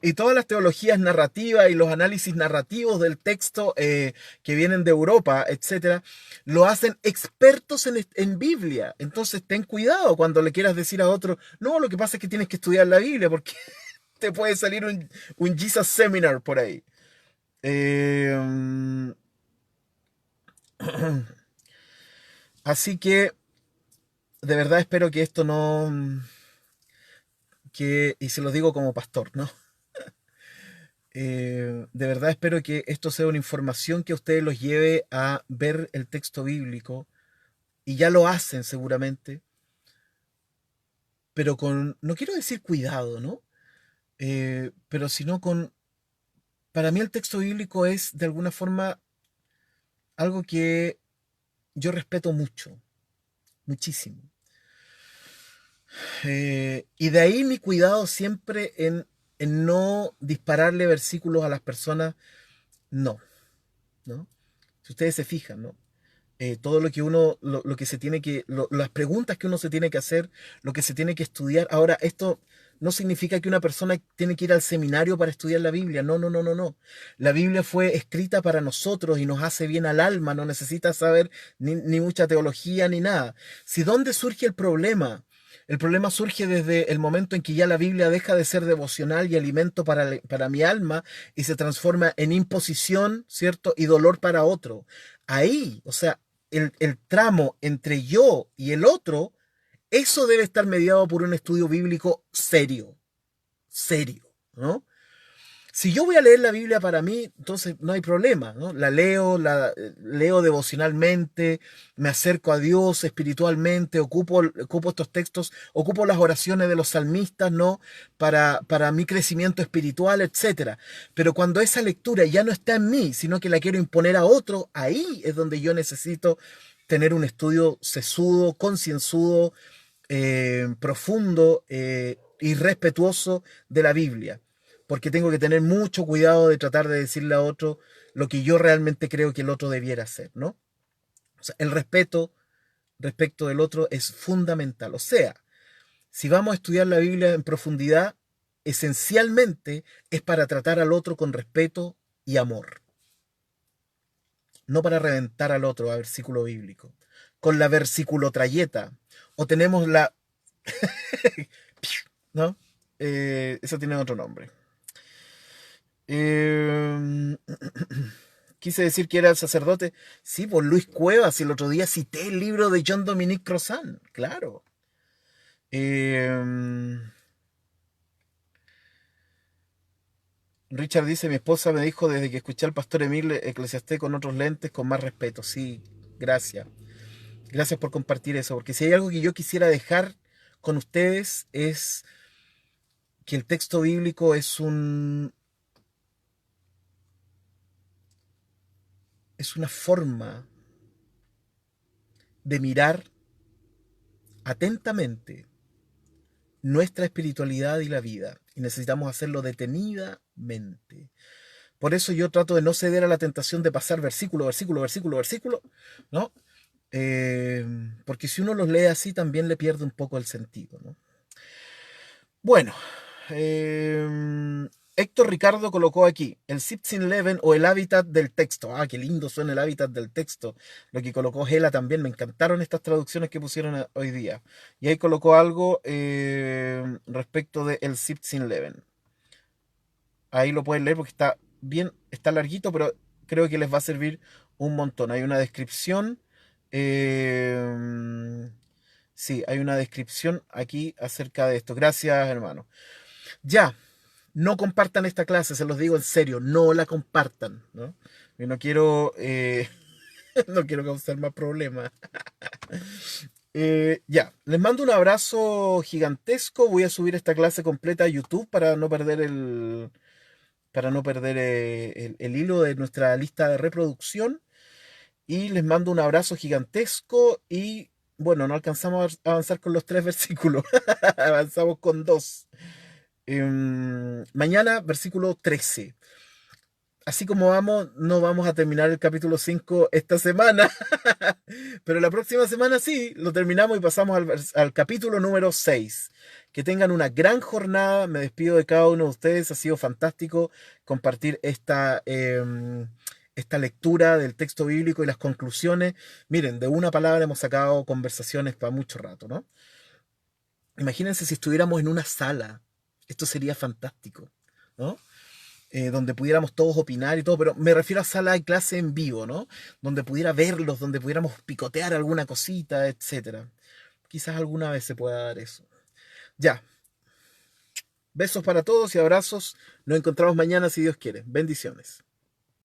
Y todas las teologías narrativas y los análisis narrativos del texto que vienen de Europa, etcétera, lo hacen expertos en Biblia. Entonces ten cuidado cuando le quieras decir a otro, no, lo que pasa es que tienes que estudiar la Biblia, porque te puede salir un Jesus Seminar por ahí. Eh, Así que de verdad espero que esto no, y se lo digo como pastor, ¿no? De verdad espero que esto sea una información que a ustedes los lleve a ver el texto bíblico, y ya lo hacen seguramente, pero con, no quiero decir cuidado, ¿no? Pero sino con, para mí el texto bíblico es de alguna forma algo que yo respeto mucho, muchísimo. Y de ahí mi cuidado siempre en no dispararle versículos a las personas, no, ¿no? Si ustedes se fijan, ¿no? Todo lo que uno, lo que se tiene que, las preguntas que uno se tiene que hacer, lo que se tiene que estudiar. Ahora, esto no significa que una persona tiene que ir al seminario para estudiar la Biblia. No, no, no, no, no. La Biblia fue escrita para nosotros y nos hace bien al alma. No necesita saber ni mucha teología ni nada. Si dónde surge el problema. El problema surge desde el momento en que ya la Biblia deja de ser devocional y alimento para mi alma y se transforma en imposición, ¿cierto? Y dolor para otro. Ahí, o sea, el tramo entre yo y el otro, eso debe estar mediado por un estudio bíblico serio, serio, ¿no? Si yo voy a leer la Biblia para mí, entonces no hay problema, ¿no? Leo devocionalmente, me acerco a Dios espiritualmente, ocupo estos textos, ocupo las oraciones de los salmistas, ¿no? Para mi crecimiento espiritual, etcétera. Pero cuando esa lectura ya no está en mí, sino que la quiero imponer a otro, ahí es donde yo necesito tener un estudio sesudo, concienzudo, profundo y respetuoso de la Biblia, porque tengo que tener mucho cuidado de tratar de decirle a otro lo que yo realmente creo que el otro debiera hacer, ¿no? O sea, el respeto respecto del otro es fundamental. O sea, si vamos a estudiar la Biblia en profundidad, esencialmente es para tratar al otro con respeto y amor, no para reventar al otro a versículo bíblico, con la versículo trayeta, o tenemos la, ¿no? Eso tiene otro nombre. Eh, quise decir que era el sacerdote. Sí, por Luis Cuevas, y el otro día cité el libro de John Dominique Crozan, claro. Eh, Richard dice, mi esposa me dijo desde que escuché al pastor Emil Eclesiastés con otros lentes, con más respeto. Sí, gracias. Gracias por compartir eso, porque si hay algo que yo quisiera dejar con ustedes es que el texto bíblico es una forma de mirar atentamente nuestra espiritualidad y la vida. Y necesitamos hacerlo detenidamente. Por eso yo trato de no ceder a la tentación de pasar versículo, versículo, versículo, versículo, ¿no? Porque si uno los lee así también le pierde un poco el sentido, ¿no? Bueno, Héctor Ricardo colocó aquí el Sitsin Leven o el hábitat del texto. Ah, qué lindo suena el hábitat del texto. Lo que colocó Gela también. Me encantaron estas traducciones que pusieron hoy día. Y ahí colocó algo respecto de el Sitsin Leven. Ahí lo pueden leer porque está bien, está larguito, pero creo que les va a servir un montón. Hay una descripción. Sí, hay una descripción aquí acerca de esto. Gracias, hermano. Ya, no compartan esta clase, se los digo en serio, no la compartan, ¿no? Yo no quiero, no quiero causar más problemas. Ya, les mando un abrazo gigantesco. Voy a subir esta clase completa a YouTube para no perder el hilo de nuestra lista de reproducción. Y les mando un abrazo gigantesco y bueno, no alcanzamos a avanzar con los 3 versículos, avanzamos con 2. Mañana, versículo 13. Así como vamos, no vamos a terminar el capítulo 5 esta semana, pero la próxima semana sí, lo terminamos y pasamos al capítulo número 6. Que tengan una gran jornada, me despido de cada uno de ustedes, ha sido fantástico compartir esta lectura del texto bíblico y las conclusiones. Miren, de una palabra hemos sacado conversaciones para mucho rato, ¿no? Imagínense si estuviéramos en una sala, esto sería fantástico, ¿no? Donde pudiéramos todos opinar y todo, pero me refiero a sala de clase en vivo, ¿no? Donde pudiera verlos, donde pudiéramos picotear alguna cosita, etcétera. Quizás alguna vez se pueda dar eso. Ya, besos para todos y abrazos. Nos encontramos mañana si Dios quiere. Bendiciones.